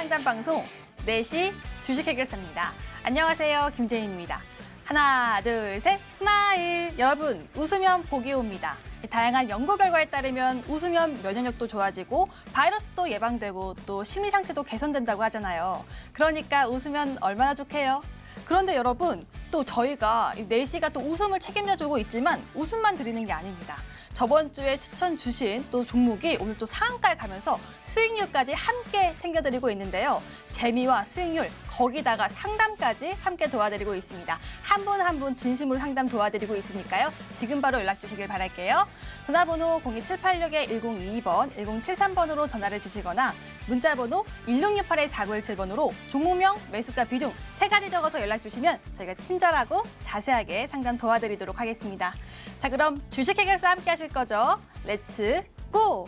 상담 방송 4시 주식 해결사입니다. 안녕하세요. 김재인입니다. 하나, 둘, 셋, 스마일! 여러분, 웃으면 복이 옵니다. 다양한 연구 결과에 따르면 웃으면 면역력도 좋아지고 바이러스도 예방되고 또 심리 상태도 개선된다고 하잖아요. 그러니까 웃으면 얼마나 좋게요? 그런데 여러분, 또 저희가 4시가 또 웃음을 책임져주고 있지만 웃음만 드리는 게 아닙니다. 저번 주에 추천 주신 또 종목이 오늘 또 상한가에 가면서 수익률까지 함께 챙겨드리고 있는데요. 재미와 수익률, 거기다가 상담까지 함께 도와드리고 있습니다. 한 분 한 분 진심으로 상담 도와드리고 있으니까요. 지금 바로 연락 주시길 바랄게요. 전화번호 02786-1022번, 1073번으로 전화를 주시거나 문자번호 1668-4917번으로 종목명, 매수가 비중 3가지 적어서 연락 주시면 저희가 친절하고 자세하게 상담 도와드리도록 하겠습니다. 자, 그럼 주식 해결사 함께 하실 거죠? 렛츠 고!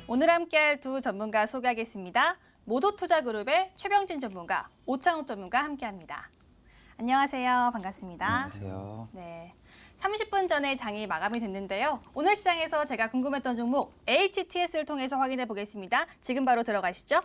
오늘 함께할 두 전문가 소개하겠습니다. 모도투자그룹의 최병진 전문가, 오창욱 전문가 함께합니다. 안녕하세요. 반갑습니다. 안녕하세요. 네, 30분 전에 장이 마감이 됐는데요. 오늘 시장에서 제가 궁금했던 종목 HTS를 통해서 확인해 보겠습니다. 지금 바로 들어가시죠.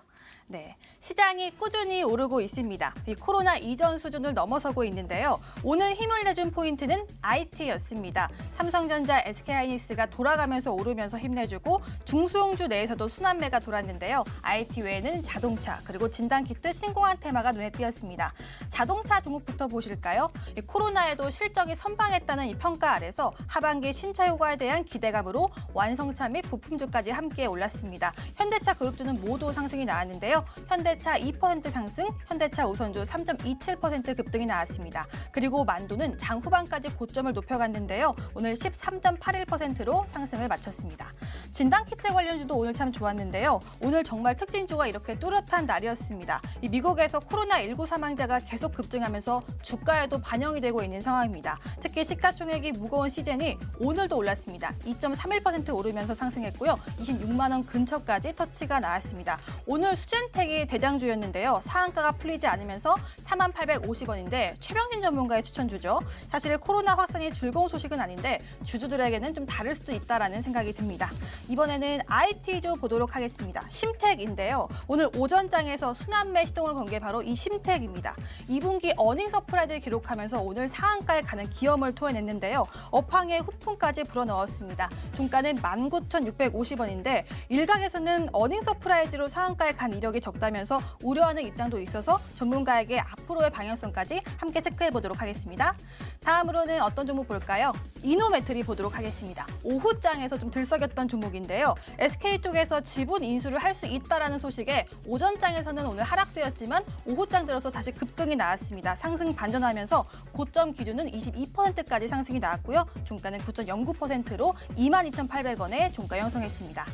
네, 시장이 꾸준히 오르고 있습니다. 이 코로나 이전 수준을 넘어서고 있는데요. 오늘 힘을 내준 포인트는 IT였습니다. 삼성전자, SK하이닉스가 돌아가면서 오르면서 힘내주고 중소형주 내에서도 순환매가 돌았는데요. IT 외에는 자동차 그리고 진단키트, 신공한 테마가 눈에 띄었습니다. 자동차 종목부터 보실까요? 이 코로나에도 실적이 선방했다는 이 평가 아래서 하반기 신차 효과에 대한 기대감으로 완성차 및 부품주까지 함께 올랐습니다. 현대차 그룹주는 모두 상승이 나왔는데요. 현대차 2% 상승, 현대차 우선주 3.27% 급등이 나왔습니다. 그리고 만도는 장 후반까지 고점을 높여갔는데요. 오늘 13.81%로 상승을 마쳤습니다. 진단키트 관련주도 오늘 참 좋았는데요. 오늘 정말 특징주가 이렇게 뚜렷한 날이었습니다. 이 미국에서 코로나19 사망자가 계속 급증하면서 주가에도 반영이 되고 있는 상황입니다. 특히 시가총액이 무거운 시젠이 오늘도 올랐습니다. 2.31% 오르면서 상승했고요. 26만 원 근처까지 터치가 나왔습니다. 오늘 수젠텍이 대장주였는데요. 상한가가 풀리지 않으면서 4850원인데 최병진 전문가의 추천주죠. 사실 코로나 확산이 즐거운 소식은 아닌데 주주들에게는 좀 다를 수도 있다라는 생각이 듭니다. 이번에는 IT주 보도록 하겠습니다. 심텍인데요. 오늘 오전장에서 순환매 시동을 건 게 바로 이 심텍입니다. 2분기 어닝 서프라이즈를 기록하면서 오늘 상한가에 가는 기염을 토해냈는데요. 업황에 후풍까지 불어넣었습니다. 종가는 19,650원인데 일각에서는 어닝 서프라이즈로 상한가에 간 이력이 적다면서 우려하는 입장도 있어서 전문가에게 앞으로의 방향성까지 함께 체크해보도록 하겠습니다. 다음으로는 어떤 종목 볼까요? 이노메트리 보도록 하겠습니다. 오후장에서 좀 들썩였던 종목인데요. SK 쪽에서 지분 인수를 할 수 있다라는 소식에 오전장에서는 오늘 하락세였지만 오후장 들어서 다시 급등이 나왔습니다. 상승 반전하면서 고점 기준은 22%까지 상승이 나왔고요. 종가는 9.09%로 22,800원에 종가 형성했습니다.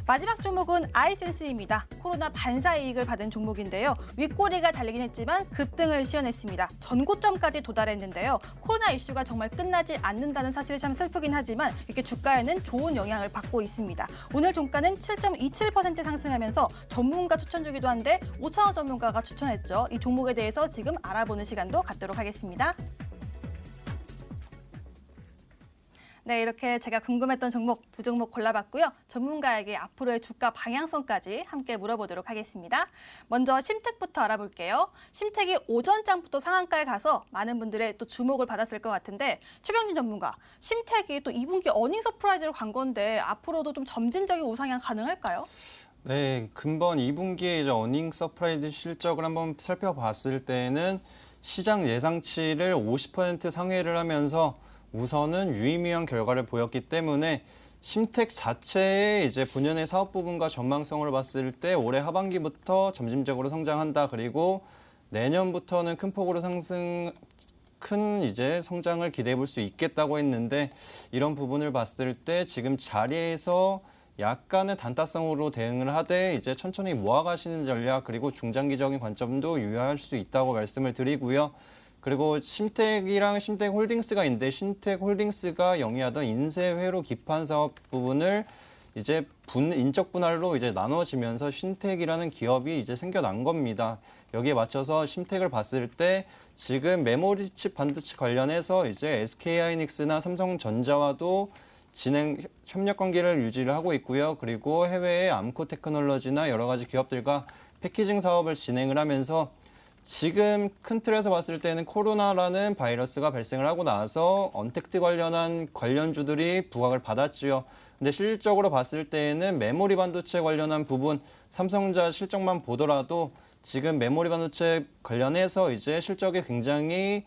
마지막 종목은 아이센스입니다. 코로나 반사 이익을 받은 종목인데요. 윗꼬리가 달리긴 했지만 급등을 시현했습니다. 전고점까지 도달했는데요. 코로나 이슈가 정말 끝나지 않는다는 사실이 참 슬프긴 하지만 이렇게 주가에는 좋은 영향을 받고 있습니다. 오늘 종가는 7.27% 상승하면서 전문가 추천주기도 한데 오창호 전문가가 추천했죠. 이 종목에 대해서 지금 알아보는 시간도 갖도록 하겠습니다. 네, 이렇게 제가 궁금했던 종목 두 종목 골라봤고요. 전문가에게 앞으로의 주가 방향성까지 함께 물어보도록 하겠습니다. 먼저 심텍부터 알아볼게요. 심텍이 오전장부터 상한가에 가서 많은 분들의 또 주목을 받았을 것 같은데 최병진 전문가, 심텍이 또 2분기 어닝 서프라이즈를 간 건데 앞으로도 좀 점진적인 우상향 가능할까요? 네, 근본 2분기에 이제 어닝 서프라이즈 실적을 한번 살펴봤을 때는 시장 예상치를 50% 상회를 하면서 우선은 유의미한 결과를 보였기 때문에 심텍 자체의 이제 본연의 사업 부분과 전망성을 봤을 때 올해 하반기부터 점진적으로 성장한다. 그리고 내년부터는 큰 폭으로 큰 이제 성장을 기대해 볼 수 있겠다고 했는데 이런 부분을 봤을 때 지금 자리에서 약간의 단타성으로 대응을 하되 이제 천천히 모아가시는 전략 그리고 중장기적인 관점도 유효할 수 있다고 말씀을 드리고요. 그리고 신텍이랑 신텍홀딩스가 있는데 신텍홀딩스가 영위하던 인쇄회로 기판 사업 부분을 이제 인적 분할로 이제 나눠지면서 신텍이라는 기업이 이제 생겨난 겁니다. 여기에 맞춰서 신텍을 봤을 때 지금 메모리칩 반도체 관련해서 이제 SK하이닉스나 삼성전자와도 협력 관계를 유지를 하고 있고요. 그리고 해외의 암코 테크놀로지나 여러 가지 기업들과 패키징 사업을 진행을 하면서 지금 큰 틀에서 봤을 때는 코로나라는 바이러스가 발생을 하고 나서 언택트 관련한 관련주들이 부각을 받았지요. 근데 실질적으로 봤을 때에는 메모리 반도체 관련한 부분, 삼성전자 실적만 보더라도 지금 메모리 반도체 관련해서 이제 실적이 굉장히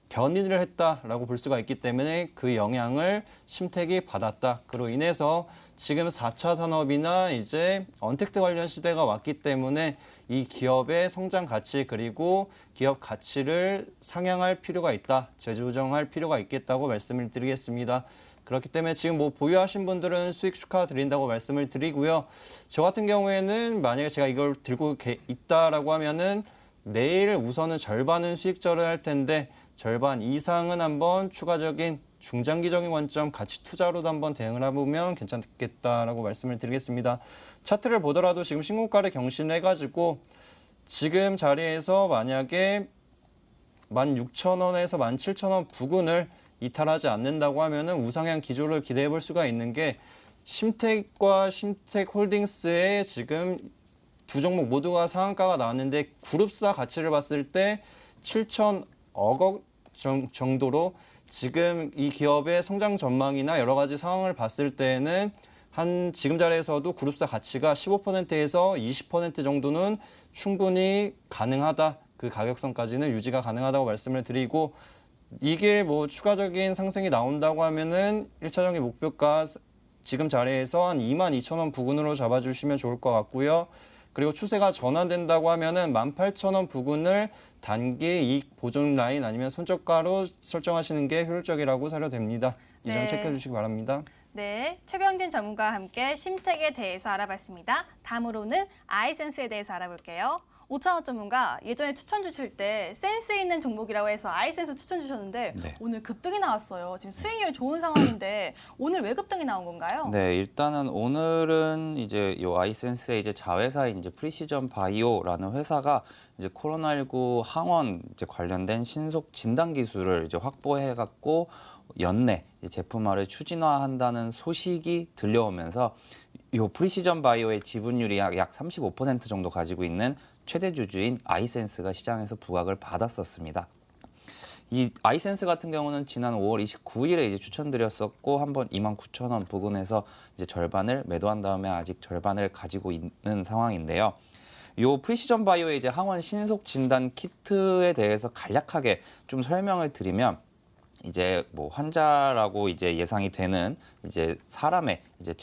견인을 했다라고 볼 수가 있기 때문에 그 영향을 심텍이 받았다. 그로 인해서 지금 4차 산업이나 이제 언택트 관련 시대가 왔기 때문에 이 기업의 성장 가치 그리고 기업 가치를 상향할 필요가 있다. 재조정할 필요가 있겠다고 말씀을 드리겠습니다. 그렇기 때문에 지금 뭐 보유하신 분들은 수익 축하드린다고 말씀을 드리고요. 저 같은 경우에는 만약에 제가 이걸 들고 있다라고 하면은 내일 우선은 절반은 수익절을 할 텐데 절반 이상은 한번 추가적인 중장기적인 관점 가치 투자로도 한번 대응을 해보면 괜찮겠다라고 말씀을 드리겠습니다. 차트를 보더라도 지금 신고가를 경신해가지고 지금 자리에서 만약에 16,000원에서 17,000원 부근을 이탈하지 않는다고 하면은 우상향 기조를 기대해 볼 수가 있는 게 심텍과 심텍홀딩스의 지금 두 종목 모두가 상한가가 나왔는데 그룹사 가치를 봤을 때 7,000억 원 정도로 지금 이 기업의 성장 전망이나 여러 가지 상황을 봤을 때는 한 지금 자리에서도 그룹사 가치가 15%에서 20% 정도는 충분히 가능하다. 그 가격선까지는 유지가 가능하다고 말씀을 드리고 이게 뭐 추가적인 상승이 나온다고 하면은 1차적인 목표가 지금 자리에서 한 22,000원 부근으로 잡아주시면 좋을 것 같고요. 그리고 추세가 전환된다고 하면은 18,000원 부근을 단기 이익 보존 라인 아니면 손절가로 설정하시는 게 효율적이라고 사료됩니다. 이 점 네. 체크해 주시기 바랍니다. 네, 최병진 전문가와 함께 심텍에 대해서 알아봤습니다. 다음으로는 아이센스에 대해서 알아볼게요. 오창호 전문가, 예전에 추천 주실 때 센스 있는 종목이라고 해서 아이센스 추천 주셨는데 네. 오늘 급등이 나왔어요. 지금 수익률이 좋은 상황인데 오늘 왜 급등이 나온 건가요? 네, 일단은 오늘은 이제 요 아이센스의 이제 자회사인 이제 프리시전 바이오라는 회사가 이제 코로나19 항원 이제 관련된 신속 진단 기술을 이제 확보해 갖고 연내 제품화를 추진화한다는 소식이 들려오면서 요 프리시전 바이오의 지분율이 약 35% 정도 가지고 있는 최대 주주인 아이센스가 시장에서 부각을 받았었습니다. 이 아이센스 같은 경우는 지난 5월 29일에 이제 추천드렸었고 한번 29,000원 부근에서 이제 절반을 매도한 다음에 아직 절반을 가지고 있는 상황인데요. 요 프리시전 바이오의 이제 항원 신속 진단 키트에 대해서 간략하게 좀 설명을 드리면 이제 뭐 환자라고 이제 예상이 되는 이제 사람의 이제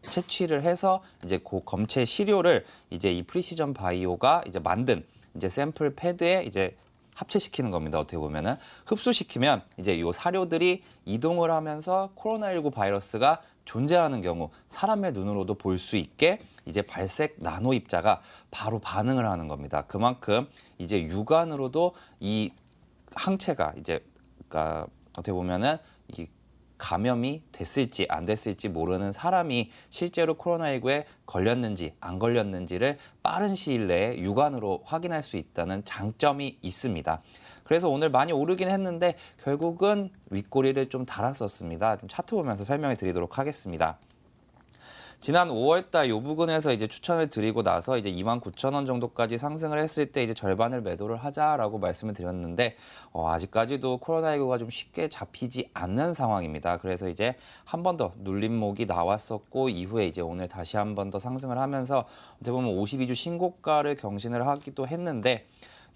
채취를 해서 이제 그 검체 시료를 이제 이 프리시전 바이오가 이제 만든 이제 샘플 패드에 이제 합체시키는 겁니다. 어떻게 보면은 흡수시키면 이제 요 사료들이 이동을 하면서 코로나19 바이러스가 존재하는 경우 사람의 눈으로도 볼 수 있게 이제 발색 나노 입자가 바로 반응을 하는 겁니다. 그만큼 이제 육안으로도 이 항체가 이제 그러니까 어떻게 보면은 이 감염이 됐을지 안 됐을지 모르는 사람이 실제로 코로나19에 걸렸는지 안 걸렸는지를 빠른 시일 내에 육안으로 확인할 수 있다는 장점이 있습니다. 그래서 오늘 많이 오르긴 했는데 결국은 윗꼬리를 좀 달았었습니다. 좀 차트 보면서 설명해 드리도록 하겠습니다. 지난 5월달 요 부근에서 이제 추천을 드리고 나서 이제 29,000원 정도까지 상승을 했을 때 이제 절반을 매도를 하자라고 말씀을 드렸는데 아직까지도 코로나19가 좀 쉽게 잡히지 않는 상황입니다. 그래서 이제 한 번 더 눌림목이 나왔었고 이후에 이제 오늘 다시 한 번 더 상승을 하면서 어떻게 보면 52주 신고가를 경신을 하기도 했는데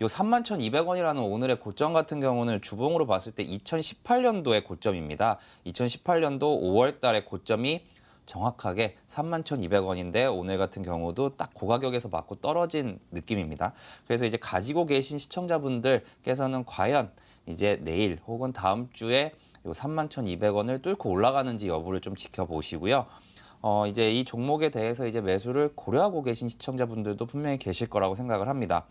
요 31,200원이라는 오늘의 고점 같은 경우는 주봉으로 봤을 때 2018년도의 고점입니다. 2018년도 5월 달의 고점이 정확하게 31,200원인데 오늘 같은 경우도 딱 고가격에서 맞고 떨어진 느낌입니다. 그래서 이제 가지고 계신 시청자분들께서는 과연 이제 내일 혹은 다음 주에 요 31,200원을 뚫고 올라가는지 여부를 좀 지켜보시고요. 이제 이 종목에 대해서 이제 매수를 고려하고 계신 시청자분들도 분명히 계실 거라고 생각을 합니다.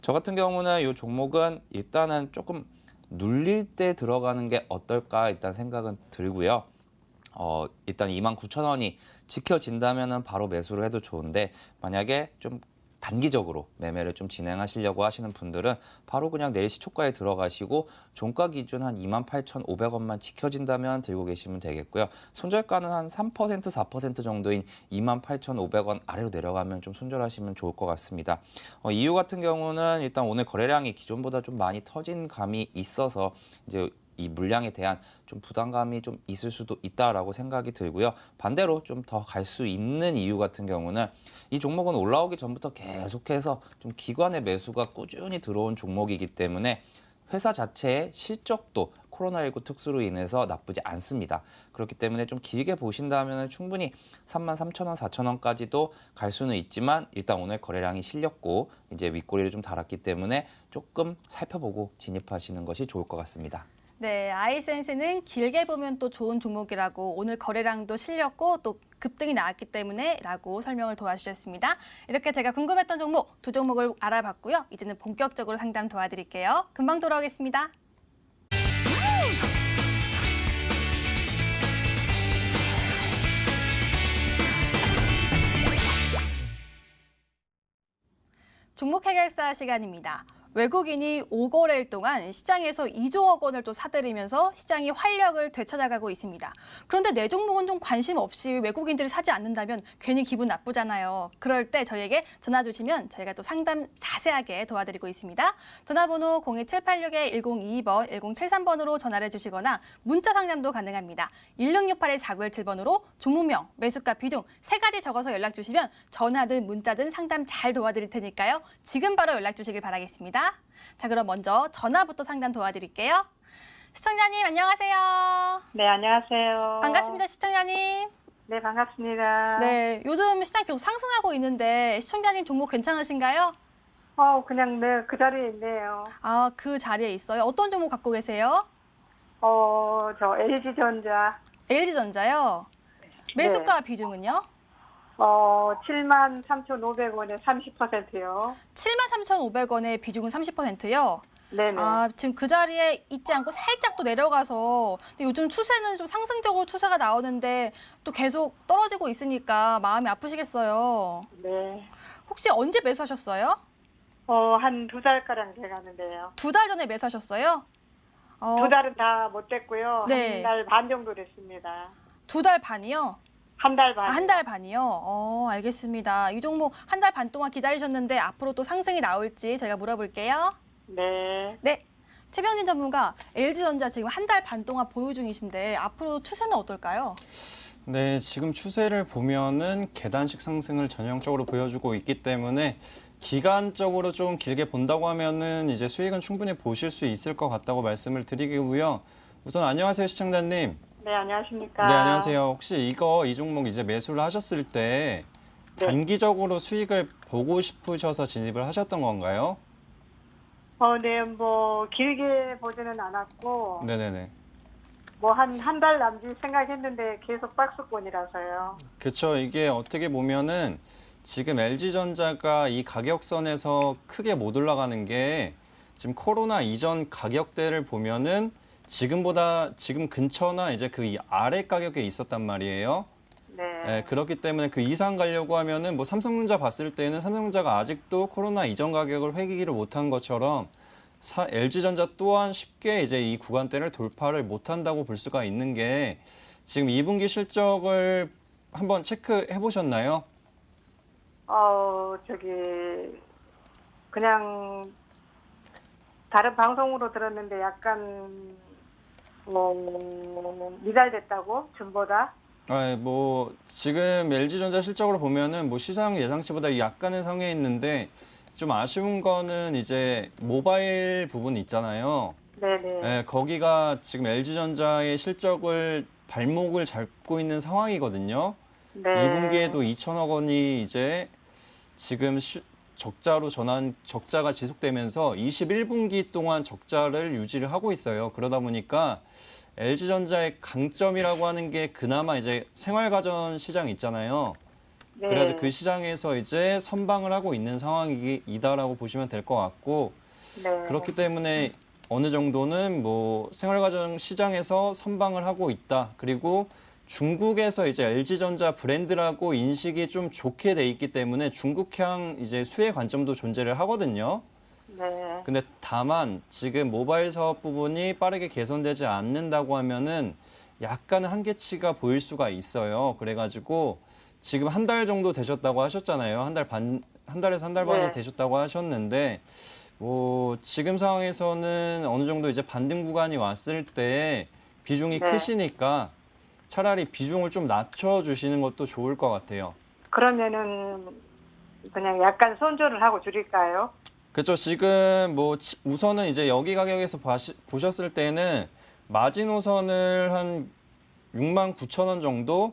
저 같은 경우는 이 종목은 일단은 조금 눌릴 때 들어가는 게 어떨까 일단 생각은 들고요. 일단 29,000원이 지켜진다면은 바로 매수를 해도 좋은데 만약에 좀 단기적으로 매매를 좀 진행하시려고 하시는 분들은 바로 그냥 내일 시초가에 들어가시고 종가 기준 한 28,500원만 지켜진다면 들고 계시면 되겠고요. 손절가는 한 3%, 4% 정도인 28,500원 아래로 내려가면 좀 손절하시면 좋을 것 같습니다. 이유 같은 경우는 일단 오늘 거래량이 기존보다 좀 많이 터진 감이 있어서 이제 이 물량에 대한 좀 부담감이 좀 있을 수도 있다라고 생각이 들고요. 반대로 좀 더 갈 수 있는 이유 같은 경우는 이 종목은 올라오기 전부터 계속해서 좀 기관의 매수가 꾸준히 들어온 종목이기 때문에 회사 자체의 실적도 코로나19 특수로 인해서 나쁘지 않습니다. 그렇기 때문에 좀 길게 보신다면 충분히 33,000원, 4,000원까지도 갈 수는 있지만 일단 오늘 거래량이 실렸고 이제 윗꼬리를 좀 달았기 때문에 조금 살펴보고 진입하시는 것이 좋을 것 같습니다. 네, 아이센스는 길게 보면 또 좋은 종목이라고 오늘 거래량도 실렸고 또 급등이 나왔기 때문에 라고 설명을 도와주셨습니다. 이렇게 제가 궁금했던 종목 두 종목을 알아봤고요. 이제는 본격적으로 상담 도와드릴게요. 금방 돌아오겠습니다. 종목 해결사 시간입니다. 외국인이 5거래일 동안 시장에서 2조억 원을 또 사들이면서 시장이 활력을 되찾아가고 있습니다. 그런데 내 종목은 좀 관심 없이 외국인들이 사지 않는다면 괜히 기분 나쁘잖아요. 그럴 때 저희에게 전화 주시면 저희가 또 상담 자세하게 도와드리고 있습니다. 전화번호 02786-1022번, 1073번으로 전화를 주시거나 문자 상담도 가능합니다. 1668-4917번으로 종목명, 매수가, 비중 3가지 적어서 연락 주시면 전화든 문자든 상담 잘 도와드릴 테니까요. 지금 바로 연락 주시길 바라겠습니다. 자, 그럼 먼저 전화부터 상담 도와드릴게요. 시청자님 안녕하세요. 네, 안녕하세요. 반갑습니다, 시청자님. 네, 반갑습니다. 네, 요즘 시장 계속 상승하고 있는데 시청자님 종목 괜찮으신가요? 그냥 네, 그 자리에 있네요. 아, 그 자리에 있어요. 어떤 종목 갖고 계세요? 저 LG전자. LG전자요. 매수가 비중은요? 73,500원에 30%요. 73,500원의 비중은 30%요. 네네. 아, 지금 그 자리에 있지 않고 살짝 또 내려가서 근데 요즘 추세는 좀 상승적으로 추세가 나오는데 또 계속 떨어지고 있으니까 마음이 아프시겠어요. 네. 혹시 언제 매수하셨어요? 한 2달가량 돼가는데요. 2달 전에 매수하셨어요? 2달은 다 못 됐고요. 네. 1달 반 정도 됐습니다. 2달 반이요? 1달 반. 한 달 반이요? 알겠습니다. 이 종목 한 달 반 동안 기다리셨는데 앞으로 또 상승이 나올지 저희가 물어볼게요. 네. 네. 최병진 전문가, LG전자 지금 한 달 반 동안 보유 중이신데 앞으로 추세는 어떨까요? 네, 지금 추세를 보면은 계단식 상승을 전형적으로 보여주고 있기 때문에 기간적으로 좀 길게 본다고 하면은 이제 수익은 충분히 보실 수 있을 것 같다고 말씀을 드리고요. 우선 안녕하세요, 시청자님. 네, 안녕하십니까. 네, 안녕하세요. 혹시 이 종목 이제 매수를 하셨을 때 네. 단기적으로 수익을 보고 싶으셔서 진입을 하셨던 건가요? 네, 길게 보지는 않았고, 네네네. 한 달 남짓 생각했는데 계속 박스권이라서요. 그렇죠. 이게 어떻게 보면은 지금 LG전자가 이 가격선에서 크게 못 올라가는 게 지금 코로나 이전 가격대를 보면은 지금 근처나 이제 그 아래 가격에 있었단 말이에요. 네. 네, 그렇기 때문에 그 이상 가려고 하면은 삼성전자 봤을 때는 삼성전자가 아직도 코로나 이전 가격을 회귀를 못한 것처럼 LG전자 또한 쉽게 이제 이 구간대를 돌파를 못한다고 볼 수가 있는 게 지금 2분기 실적을 한번 체크해 보셨나요? 그냥 다른 방송으로 들었는데 약간 미달됐다고 전보다. 지금 LG전자 실적으로 보면은 시장 예상치보다 약간은 상회해 있는데 좀 아쉬운 거는 이제 모바일 부분 있잖아요. 네네. 네, 거기가 지금 LG전자의 실적을 발목을 잡고 있는 상황이거든요. 네. 2분기에도 2천억 원이 이제 지금 적자가 지속되면서 21분기 동안 적자를 유지를 하고 있어요. 그러다 보니까 LG전자의 강점이라고 하는 게 그나마 이제 생활가전 시장 있잖아요. 네. 그래서 그 시장에서 이제 선방을 하고 있는 상황이다라고 보시면 될 것 같고, 네. 그렇기 때문에 어느 정도는 뭐 생활가전 시장에서 선방을 하고 있다. 그리고 중국에서 이제 LG전자 브랜드라고 인식이 좀 좋게 돼 있기 때문에 중국향 이제 수혜 관점도 존재를 하거든요. 네. 근데 다만 지금 모바일 사업 부분이 빠르게 개선되지 않는다고 하면은 약간의 한계치가 보일 수가 있어요. 그래가지고 지금 한 달 정도 되셨다고 하셨잖아요. 한 달에서 한 달 반이 네. 되셨다고 하셨는데, 뭐 지금 상황에서는 어느 정도 이제 반등 구간이 왔을 때 비중이 네. 크시니까 차라리 비중을 좀 낮춰주시는 것도 좋을 것 같아요. 그러면은 그냥 약간 손절을 하고 줄일까요? 그렇죠. 지금 뭐 우선은 이제 여기 가격에서 보셨을 때는 마지노선을 한 6만 9천 원 정도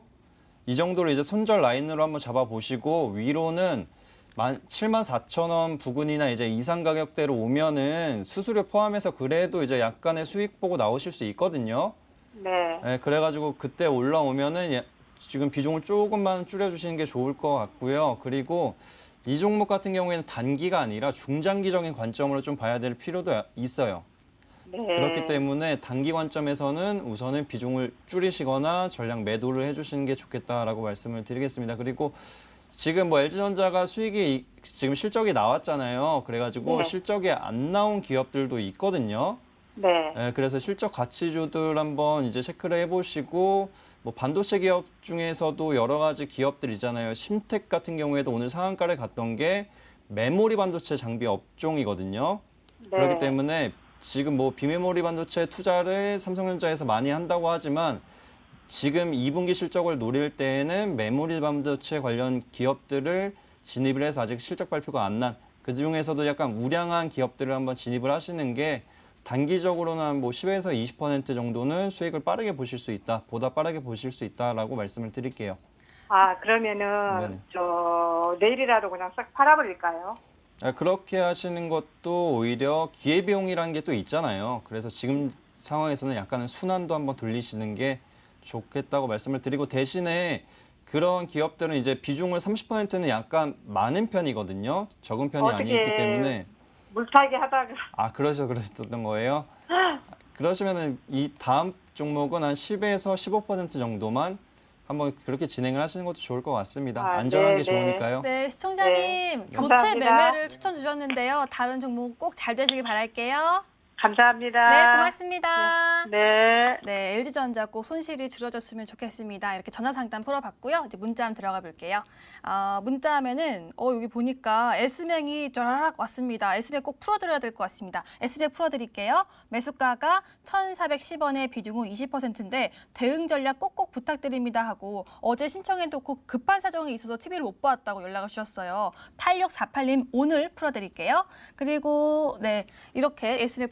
이 정도를 이제 손절 라인으로 한번 잡아보시고 위로는 7만 4천 원 부근이나 이제 이상 가격대로 오면은 수수료 포함해서 그래도 이제 약간의 수익 보고 나오실 수 있거든요. 네. 네, 그래가지고 그때 올라오면은 지금 비중을 조금만 줄여주시는 게 좋을 것 같고요. 그리고 이 종목 같은 경우에는 단기가 아니라 중장기적인 관점으로 좀 봐야 될 필요도 있어요. 네. 그렇기 때문에 단기 관점에서는 우선은 비중을 줄이시거나 전량 매도를 해주시는 게 좋겠다라고 말씀을 드리겠습니다. 그리고 지금 뭐 LG전자가 수익이 지금 실적이 나왔잖아요. 그래가지고 네. 실적이 안 나온 기업들도 있거든요. 네. 네, 그래서 실적 가치주들 한번 이제 체크를 해보시고 뭐 반도체 기업 중에서도 여러 가지 기업들 있잖아요. 심텍 같은 경우에도 오늘 상한가를 갔던 게 메모리 반도체 장비 업종이거든요. 네. 그렇기 때문에 지금 뭐 비메모리 반도체 투자를 삼성전자에서 많이 한다고 하지만 지금 2분기 실적을 노릴 때에는 메모리 반도체 관련 기업들을 진입을 해서 아직 실적 발표가 안 난 그 중에서도 약간 우량한 기업들을 한번 진입을 하시는 게 단기적으로는 한 뭐 10에서 20% 정도는 수익을 빠르게 보실 수 있다. 보다 빠르게 보실 수 있다라고 말씀을 드릴게요. 아, 그러면은 네네. 저 내일이라도 그냥 싹 팔아버릴까요? 그렇게 하시는 것도 오히려 기회비용이라는 게 또 있잖아요. 그래서 지금 상황에서는 약간은 순환도 한번 돌리시는 게 좋겠다고 말씀을 드리고 대신에 그런 기업들은 이제 비중을 30%는 약간 많은 편이거든요. 적은 편이 어떻게 아니기 때문에. 물타기 하다가 그러셨던 거예요? 그러시면은 이 다음 종목은 한 10에서 15% 정도만 한번 그렇게 진행을 하시는 것도 좋을 것 같습니다. 아, 안전한 네, 게 좋으니까요. 네, 시청자님 네, 교체 감사합니다. 매매를 추천 주셨는데요. 다른 종목 꼭 잘 되시길 바랄게요. 감사합니다. 네, 고맙습니다. 네. 네, LG전자 꼭 손실이 줄어졌으면 좋겠습니다. 이렇게 전화 상담 풀어봤고요. 이제 문자 한번 들어가 볼게요. 문자 하면은 여기 보니까 S맥이 쫘라락 왔습니다. S맥 꼭 풀어드려야 될 것 같습니다. S맥 풀어드릴게요. 매수가가 1,410원에 비중은 20%인데 대응 전략 꼭꼭 부탁드립니다 하고 어제 신청해놓고 급한 사정이 있어서 TV를 못 봤다고 연락을 주셨어요. 8648님 오늘 풀어드릴게요. 그리고 네 이렇게 S맥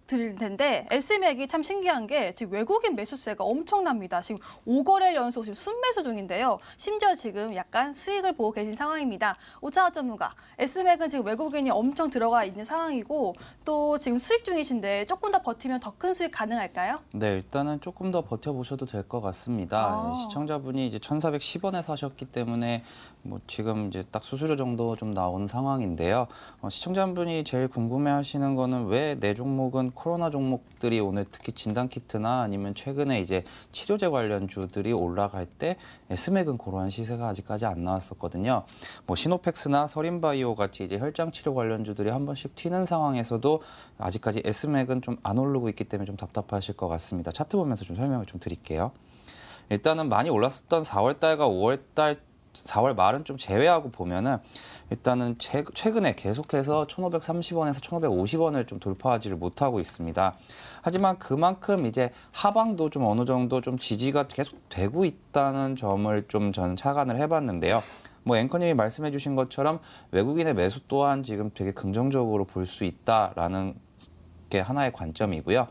드릴 텐데 S맥이 참 신기한 게 지금 외국인 매수세가 엄청납니다. 지금 5거래일 연속 지금 순매수 중인데요. 심지어 지금 약간 수익을 보고 계신 상황입니다. 오차원 전문가, S맥은 지금 외국인이 엄청 들어가 있는 상황이고 또 지금 수익 중이신데 조금 더 버티면 더 큰 수익 가능할까요? 네, 일단은 조금 더 버텨보셔도 될 것 같습니다. 아. 시청자분이 이제 1,410원에 사셨기 때문에 뭐 지금 이제 딱 수수료 정도 좀 나온 상황인데요. 시청자분이 제일 궁금해하시는 거는 왜 내 종목은 코로나 종목들이 오늘 특히 진단키트나 아니면 최근에 이제 치료제 관련주들이 올라갈 때 S맥은 그러한 시세가 아직까지 안 나왔었거든요. 뭐 시노펙스나 서린바이오 같이 이제 혈장 치료 관련주들이 한 번씩 튀는 상황에서도 아직까지 S맥은 좀 안 오르고 있기 때문에 좀 답답하실 것 같습니다. 차트 보면서 좀 설명을 좀 드릴게요. 일단은 많이 올랐었던 4월달과 5월달 4월 말은 좀 제외하고 보면은 일단은 최근에 계속해서 1,530원에서 1,550원을 좀 돌파하지를 못하고 있습니다. 하지만 그만큼 이제 하방도 좀 어느 정도 좀 지지가 계속 되고 있다는 점을 좀 저는 착안을 해봤는데요. 뭐 앵커님이 말씀해 주신 것처럼 외국인의 매수 또한 지금 되게 긍정적으로 볼 수 있다라는 게 하나의 관점이고요.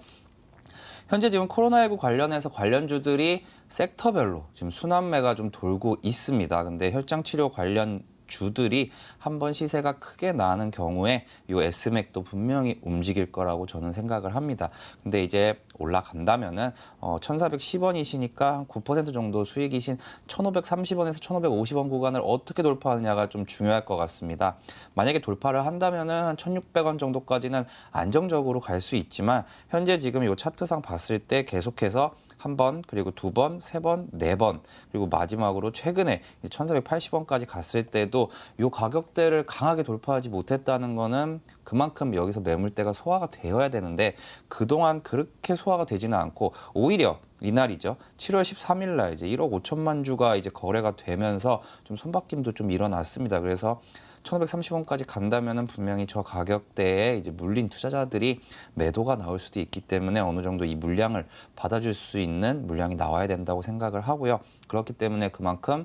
현재 지금 코로나19 관련해서 관련주들이 섹터별로 지금 순환매가 좀 돌고 있습니다. 근데 혈장 치료 관련 주들이 한번 시세가 크게 나는 경우에 이 S맥도 분명히 움직일 거라고 저는 생각을 합니다. 근데 이제 올라간다면은 1,410원이시니까 한 9% 정도 수익이신 1,530원에서 1,550원 구간을 어떻게 돌파하느냐가 좀 중요할 것 같습니다. 만약에 돌파를 한다면은 한 1,600원 정도까지는 안정적으로 갈 수 있지만 현재 지금 이 차트상 봤을 때 계속해서 한 번, 그리고 두 번, 세 번, 네 번, 그리고 마지막으로 최근에 1,480원까지 갔을 때도 이 가격대를 강하게 돌파하지 못했다는 거는 그만큼 여기서 매물대가 소화가 되어야 되는데 그동안 그렇게 소화가 되지는 않고 오히려 이날이죠. 7월 13일 날 이제 1억 5천만 주가 이제 거래가 되면서 좀 손바뀜도 좀 일어났습니다. 그래서 1,530원까지 간다면은 분명히 저 가격대에 이제 물린 투자자들이 매도가 나올 수도 있기 때문에 어느 정도 이 물량을 받아줄 수 있는 물량이 나와야 된다고 생각을 하고요. 그렇기 때문에 그만큼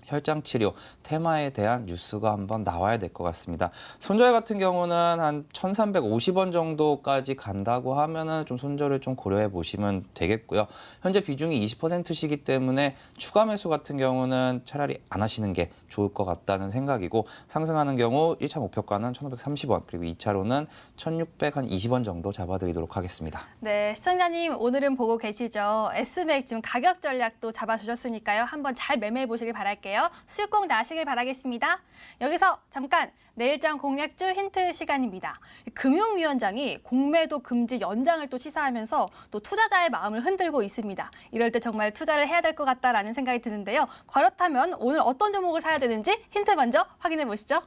혈장 치료 테마에 대한 뉴스가 한번 나와야 될 것 같습니다. 손절 같은 경우는 한 1,350원 정도까지 간다고 하면은 좀 손절을 좀 고려해 보시면 되겠고요. 현재 비중이 20%시기 때문에 추가 매수 같은 경우는 차라리 안 하시는 게 좋을 것 같다는 생각이고 상승하는 경우 1차 목표가는 1,530원 그리고 2차로는 1,620원 정도 잡아드리도록 하겠습니다. 네, 시청자님 오늘은 보고 계시죠? S맥 지금 가격 전략도 잡아주셨으니까요. 한번 잘 매매해 보시길 바랄게요. 수익 꼭 나시길 바라겠습니다. 여기서 잠깐 내일장 공략주 힌트 시간입니다. 금융위원장이 공매도 금지 연장을 또 시사하면서 또 투자자의 마음을 흔들고 있습니다. 이럴 때 정말 투자를 해야 될 것 같다라는 생각이 드는데요. 그렇다면 오늘 어떤 종목을 사야 되는지 힌트 먼저 확인해 보시죠.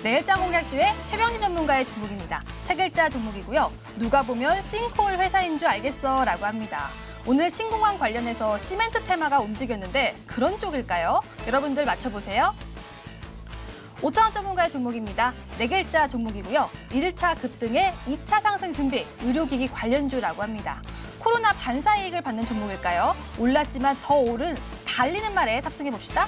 내일장 공략주의 최병진 전문가의 종목입니다. 세 글자 종목이고요. 누가 보면 싱크홀 회사인 줄 알겠어 라고 합니다. 오늘 신공항 관련해서 시멘트 테마가 움직였는데 그런 쪽일까요? 여러분들 맞춰보세요. 5,000원 전문가의 종목입니다. 네 글자 종목이고요. 1차 급등에 2차 상승 준비, 의료기기 관련주라고 합니다. 코로나 반사 이익을 받는 종목일까요? 올랐지만 더 오른 달리는 말에 탑승해봅시다.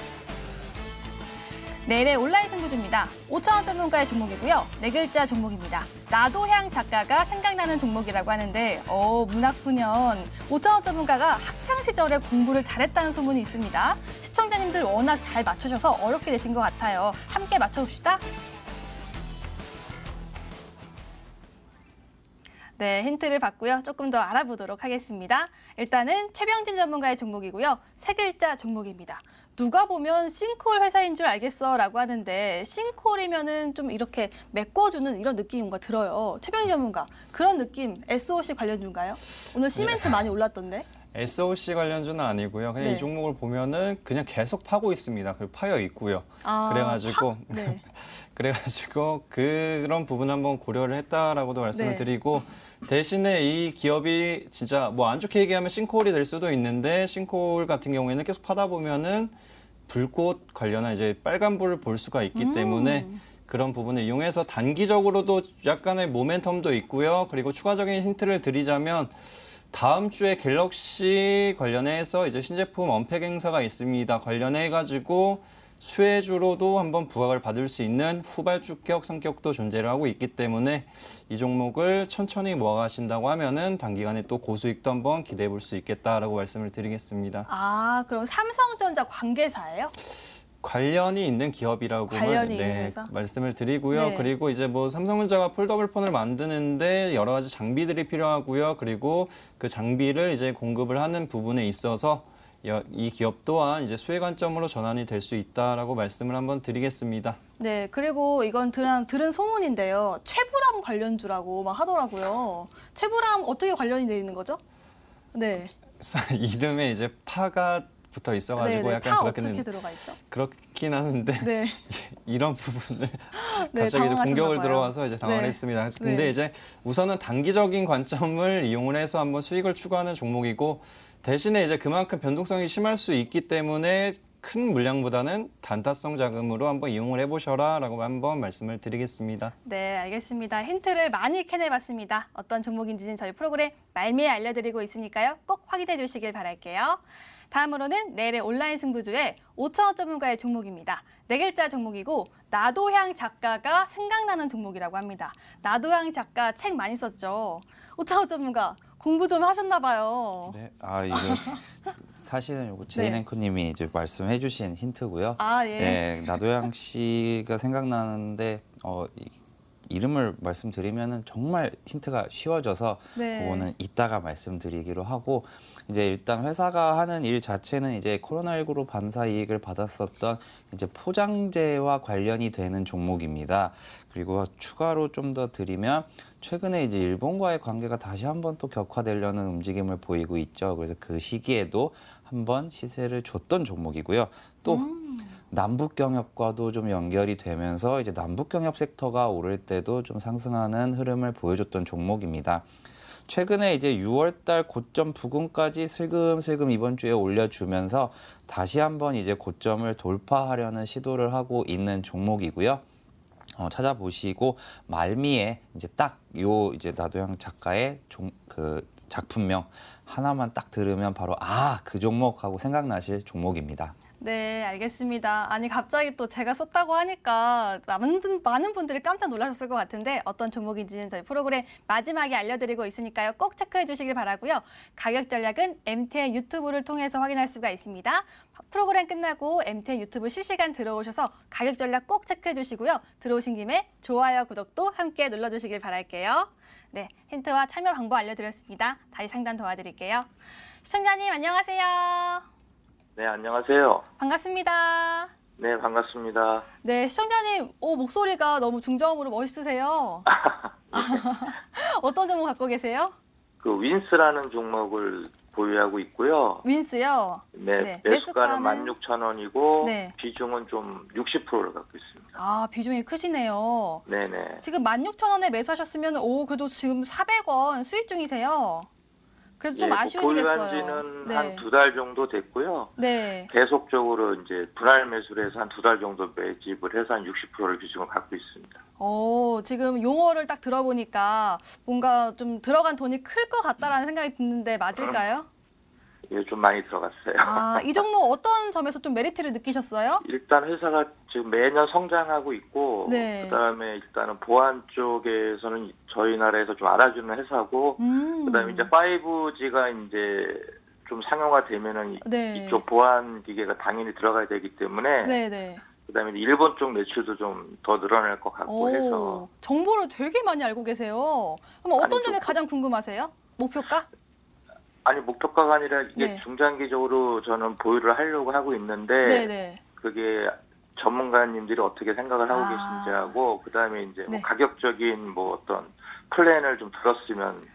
내일의 온라인 승부주입니다. 5,000원 전문가의 종목이고요. 네 글자 종목입니다. 나도향 작가가 생각나는 종목이라고 하는데 문학소년 5,000원 전문가가 학창시절에 공부를 잘했다는 소문이 있습니다. 시청자님들 워낙 잘 맞추셔서 어렵게 되신 것 같아요. 함께 맞춰봅시다. 네, 힌트를 받고요. 조금 더 알아보도록 하겠습니다. 일단은 최병진 전문가의 종목이고요. 세 글자 종목입니다. 누가 보면 싱크홀 회사인 줄 알겠어 라고 하는데 싱크홀이면은 좀 이렇게 메꿔주는 이런 느낌이 뭔가 들어요. 최병진 전문가, 그런 느낌 SOC 관련주인가요? 오늘 시멘트 많이 올랐던데? SOC 관련주는 아니고요. 그냥 네. 이 종목을 보면은 그냥 계속 파고 있습니다. 그리고 파여 있고요. 아, 그래가지고 네. 그래가지고 그런 부분 한번 고려를 했다라고도 말씀을 네. 드리고 대신에 이 기업이 진짜 뭐 안 좋게 얘기하면 싱크홀이 될 수도 있는데 싱크홀 같은 경우에는 계속 파다 보면은 불꽃 관련한 이제 빨간불을 볼 수가 있기 때문에 그런 부분을 이용해서 단기적으로도 약간의 모멘텀도 있고요. 그리고 추가적인 힌트를 드리자면 다음 주에 갤럭시 관련해서 이제 신제품 언팩 행사가 있습니다. 관련해 가지고 수혜주로도 한번 부각을 받을 수 있는 후발주격 성격도 존재를 하고 있기 때문에 이 종목을 천천히 모아가신다고 하면은 단기간에 또 고수익도 한번 기대해 볼 수 있겠다라고 말씀을 드리겠습니다. 아, 그럼 삼성전자 관계사예요? 관련이 있는 기업이라고 관련이 있는 회사? 말씀을 드리고요. 네. 그리고 이제 뭐 삼성전자가 폴더블 폰을 만드는데 여러 가지 장비들이 필요하고요. 그리고 그 장비를 이제 공급을 하는 부분에 있어서 이 기업 또한 이제 수혜 관점으로 전환이 될 수 있다라고 말씀을 한번 드리겠습니다. 네, 그리고 이건 들은 소문인데요. 최불암 관련주라고 막 하더라고요. 최불암 어떻게 관련이 돼 있는 거죠? 네. 이름에 이제 파가 붙어 있어가지고 네, 약간 파 그렇게는 어떻게 들어가 있죠? 그렇긴 하는데 네. 이런 부분을 네, 갑자기 이제 당황하셨나 공격을 봐요. 들어와서 이제 당황을 네. 했습니다. 근데 네. 이제 우선은 단기적인 관점을 이용을 해서 한번 수익을 추구하는 종목이고 대신에 이제 그만큼 변동성이 심할 수 있기 때문에 큰 물량보다는 단타성 자금으로 한번 이용을 해보셔라라고 한번 말씀을 드리겠습니다. 네, 알겠습니다. 힌트를 많이 캐내봤습니다. 어떤 종목인지는 저희 프로그램 말미에 알려드리고 있으니까요. 꼭 확인해 주시길 바랄게요. 다음으로는 내일의 온라인 승부주의 5,000원 전문가의 종목입니다. 네 글자 종목이고 나도향 작가가 생각나는 종목이라고 합니다. 나도향 작가 책 많이 썼죠. 5,000원 전문가, 공부 좀 하셨나 봐요. 네, 이거 사실은 요거 제인 네. 앵커님이 이제 말씀해주신 힌트고요. 아, 예. 네, 나도양 씨가 생각나는데 이름을 말씀드리면은 정말 힌트가 쉬워져서 네. 그거는 이따가 말씀드리기로 하고 이제 일단 회사가 하는 일 자체는 이제 코로나19로 반사 이익을 받았었던 이제 포장재와 관련이 되는 종목입니다. 그리고 추가로 좀 더 드리면 최근에 이제 일본과의 관계가 다시 한번 또 격화되려는 움직임을 보이고 있죠. 그래서 그 시기에도 한번 시세를 줬던 종목이고요. 또 남북 경협과도 좀 연결이 되면서 이제 남북 경협 섹터가 오를 때도 좀 상승하는 흐름을 보여줬던 종목입니다. 최근에 이제 6월달 고점 부근까지 슬금슬금 이번 주에 올려주면서 다시 한번 이제 고점을 돌파하려는 시도를 하고 있는 종목이고요. 찾아보시고 말미에 이제 딱 요 이제 나도양 작가의 그 작품명 하나만 딱 들으면 바로 그 종목 하고 생각나실 종목입니다. 네, 알겠습니다. 아니, 갑자기 또 제가 썼다고 하니까 많은 분들이 깜짝 놀라셨을 것 같은데 어떤 종목인지는 저희 프로그램 마지막에 알려드리고 있으니까요. 꼭 체크해 주시길 바라고요. 가격 전략은 MTN 유튜브를 통해서 확인할 수가 있습니다. 프로그램 끝나고 MTN 유튜브 실시간 들어오셔서 가격 전략 꼭 체크해 주시고요. 들어오신 김에 좋아요, 구독도 함께 눌러주시길 바랄게요. 네, 힌트와 참여 방법 알려드렸습니다. 다시 상담 도와드릴게요. 시청자님 안녕하세요. 네, 안녕하세요. 반갑습니다. 네, 반갑습니다. 네, 시청자님, 목소리가 너무 중저음으로 멋있으세요. 어떤 종목 갖고 계세요? 그 윈스라는 종목을 보유하고 있고요. 윈스요? 네, 네, 매수가는 매수가는 16,000원이고 네. 비중은 좀 60%를 갖고 있습니다. 아, 비중이 크시네요. 네네. 지금 16,000원에 매수하셨으면, 그래도 지금 400원 수익 중이세요. 그래서 좀 아쉬우시겠어요. 보유한 지는 네. 한 2달 정도 됐고요. 네. 계속적으로 이제 분할 매수를 해서 한 2달 정도 매집을 해서 한 60%를 비중을 갖고 있습니다. 지금 용어를 딱 들어보니까 뭔가 좀 들어간 돈이 클 것 같다라는 생각이 드는데 맞을까요? 예, 좀 많이 들어갔어요. 이 종목 어떤 점에서 좀 메리트를 느끼셨어요? 일단 회사가 지금 매년 성장하고 있고, 네. 그다음에 일단은 보안 쪽에서는 저희 나라에서 좀 알아주는 회사고, 그다음에 이제 5G가 이제 좀 상용화 되면은 네. 이쪽 보안 기계가 당연히 들어가야 되기 때문에, 네네. 그다음에 일본 쪽 매출도 좀 더 늘어날 것 같고 해서. 정보를 되게 많이 알고 계세요. 그럼 어떤 아니, 점이 좀 가장 궁금하세요? 목표가? 아니, 목표가가 아니라 이게 네. 중장기적으로 저는 보유를 하려고 하고 있는데, 네네. 그게 전문가님들이 어떻게 생각을 하고 계신지하고, 그다음에 이제 뭐 네. 가격적인 뭐 어떤 플랜을 좀 들었으면 제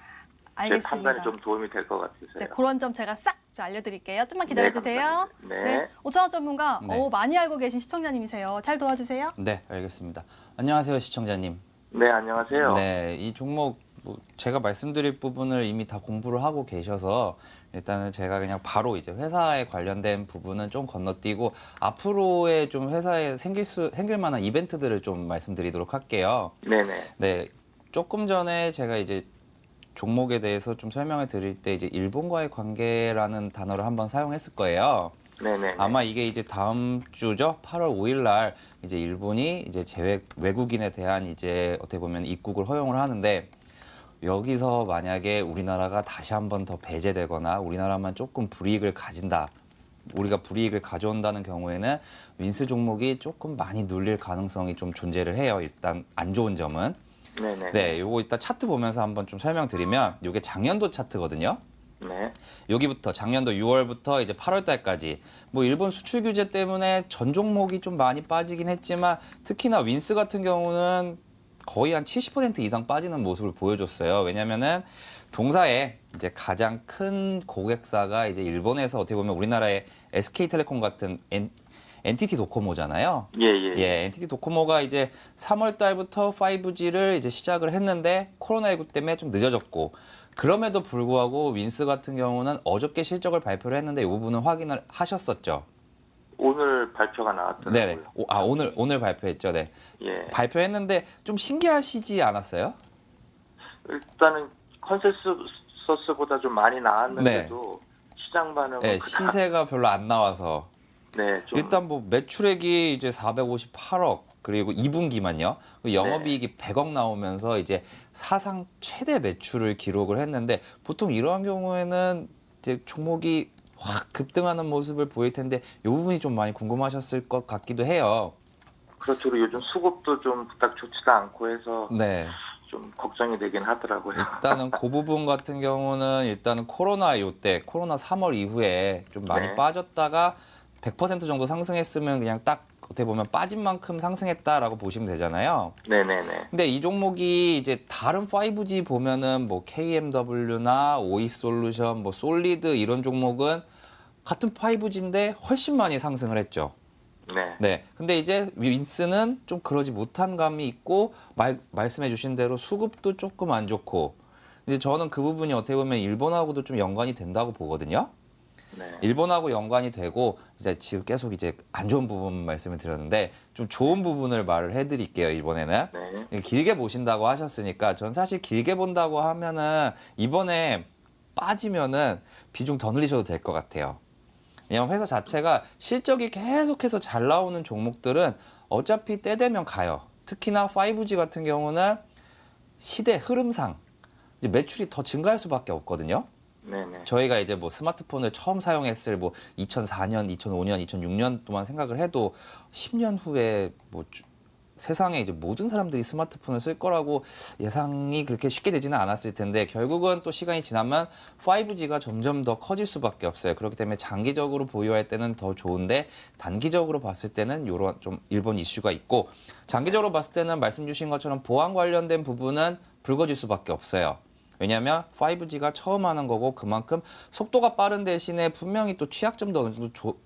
알겠습니다. 판단에 좀 도움이 될 것 같아서요. 네, 그런 점 제가 싹 좀 알려드릴게요. 좀만 기다려주세요. 감사합니다. 네. 5천원 전문가, 네. 많이 알고 계신 시청자님이세요. 잘 도와주세요. 네, 알겠습니다. 안녕하세요, 시청자님. 네, 안녕하세요. 네, 이 종목 제가 말씀드릴 부분을 이미 다 공부를 하고 계셔서 일단은 제가 그냥 바로 이제 회사에 관련된 부분은 좀 건너뛰고 앞으로의 좀 회사에 생길 만한 이벤트들을 좀 말씀드리도록 할게요. 네네. 네, 조금 전에 제가 이제 종목에 대해서 좀 설명을 드릴 때 이제 일본과의 관계라는 단어를 한번 사용했을 거예요. 네네. 아마 이게 이제 다음 주죠. 8월 5일 날 이제 일본이 이제 외국인에 대한 이제 어떻게 보면 입국을 허용을 하는데 여기서 만약에 우리나라가 다시 한번 더 배제되거나 우리나라만 조금 불이익을 가진다. 우리가 불이익을 가져온다는 경우에는 윈스 종목이 조금 많이 눌릴 가능성이 좀 존재를 해요. 일단 안 좋은 점은. 네네. 네, 요거 이따 차트 보면서 한번 좀 설명드리면 요게 작년도 차트거든요. 네. 여기부터 작년도 6월부터 이제 8월 달까지 뭐 일본 수출 규제 때문에 전 종목이 좀 많이 빠지긴 했지만 특히나 윈스 같은 경우는 거의 한 70% 이상 빠지는 모습을 보여줬어요. 왜냐면은 동사에 이제 가장 큰 고객사가 이제 일본에서 어떻게 보면 우리나라의 SK텔레콤 같은 NTT 도코모잖아요. 예. NTT 도코모가 이제 3월 달부터 5G를 이제 시작을 했는데 코로나19 때문에 좀 늦어졌고 그럼에도 불구하고 윈스 같은 경우는 어저께 실적을 발표를 했는데 이 부분은 확인을 하셨었죠. 오늘 발표가 나왔더라고요. 네네. 오늘 발표했죠. 네. 예. 발표했는데 좀 신기하시지 않았어요? 일단은 컨센서스보다 좀 많이 나왔는데도 시장 반응은 네, 시세가 별로 안 나와서 네, 좀 일단 뭐 매출액이 이제 458억 그리고 2분기만요. 영업이익이 100억 나오면서 이제 사상 최대 매출을 기록을 했는데 보통 이러한 경우에는 이제 종목이 확 급등하는 모습을 보일 텐데 이 부분이 좀 많이 궁금하셨을 것 같기도 해요. 그렇죠. 그리고 요즘 수급도 좀 딱 좋지도 않고 해서 네. 좀 걱정이 되긴 하더라고요. 일단은 그 부분 같은 경우는 일단은 코로나 요때 코로나 3월 이후에 좀 많이 네. 빠졌다가 100% 정도 상승했으면 그냥 딱 어떻게 보면 빠진 만큼 상승했다라고 보시면 되잖아요. 네네네. 근데 이 종목이 이제 다른 5G 보면은 뭐 KMW나 오이솔루션, 뭐 솔리드 이런 종목은 같은 5G인데 훨씬 많이 상승을 했죠. 네. 네. 근데 이제 윈스는 좀 그러지 못한 감이 있고 말씀해 주신 대로 수급도 조금 안 좋고 이제 저는 그 부분이 어떻게 보면 일본하고도 좀 연관이 된다고 보거든요. 네. 일본하고 연관이 되고 이제 지금 계속 이제 안 좋은 부분 말씀을 드렸는데 좀 좋은 부분을 말을 해드릴게요. 이번에는 네. 길게 보신다고 하셨으니까 전 사실 길게 본다고 하면은 이번에 빠지면은 비중 더 늘리셔도 될 것 같아요. 왜냐면 회사 자체가 실적이 계속해서 잘 나오는 종목들은 어차피 때 되면 가요. 특히나 5G 같은 경우는 시대 흐름상 이제 매출이 더 증가할 수밖에 없거든요. 네네. 저희가 이제 뭐 스마트폰을 처음 사용했을 뭐 2004년, 2005년, 2006년 동안 생각을 해도 10년 후에 뭐 세상에 이제 모든 사람들이 스마트폰을 쓸 거라고 예상이 그렇게 쉽게 되지는 않았을 텐데 결국은 또 시간이 지나면 5G가 점점 더 커질 수밖에 없어요. 그렇기 때문에 장기적으로 보유할 때는 더 좋은데 단기적으로 봤을 때는 이런 좀 일본 이슈가 있고 장기적으로 봤을 때는 말씀 주신 것처럼 보안 관련된 부분은 붉어질 수밖에 없어요. 왜냐하면 5G가 처음 하는 거고 그만큼 속도가 빠른 대신에 분명히 또 취약점도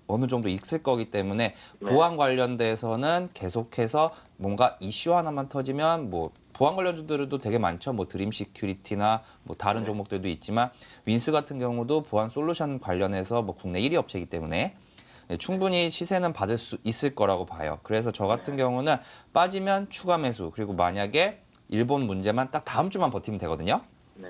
어느 정도 있을 거기 때문에 네. 보안 관련돼서는 계속해서 뭔가 이슈 하나만 터지면 뭐 보안 관련주들도 되게 많죠. 뭐 드림 시큐리티나 뭐 다른 네. 종목들도 있지만 윈스 같은 경우도 보안 솔루션 관련해서 뭐 국내 1위 업체이기 때문에 충분히 시세는 받을 수 있을 거라고 봐요. 그래서 저 같은 경우는 빠지면 추가 매수 그리고 만약에 일본 문제만 딱 다음 주만 버티면 되거든요. 네.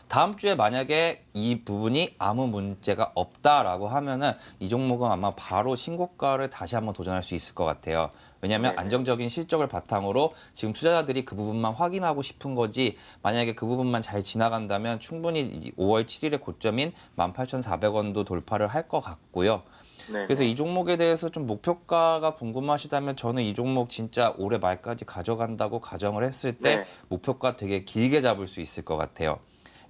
다음 주에 만약에 이 부분이 아무 문제가 없다라고 하면은 이 종목은 아마 바로 신고가를 다시 한번 도전할 수 있을 것 같아요. 왜냐하면 네. 안정적인 실적을 바탕으로 지금 투자자들이 그 부분만 확인하고 싶은 거지 만약에 그 부분만 잘 지나간다면 충분히 5월 7일의 고점인 18,400원도 돌파를 할 것 같고요. 네. 그래서 이 종목에 대해서 좀 목표가가 궁금하시다면 저는 이 종목 진짜 올해 말까지 가져간다고 가정을 했을 때 네. 목표가 되게 길게 잡을 수 있을 것 같아요.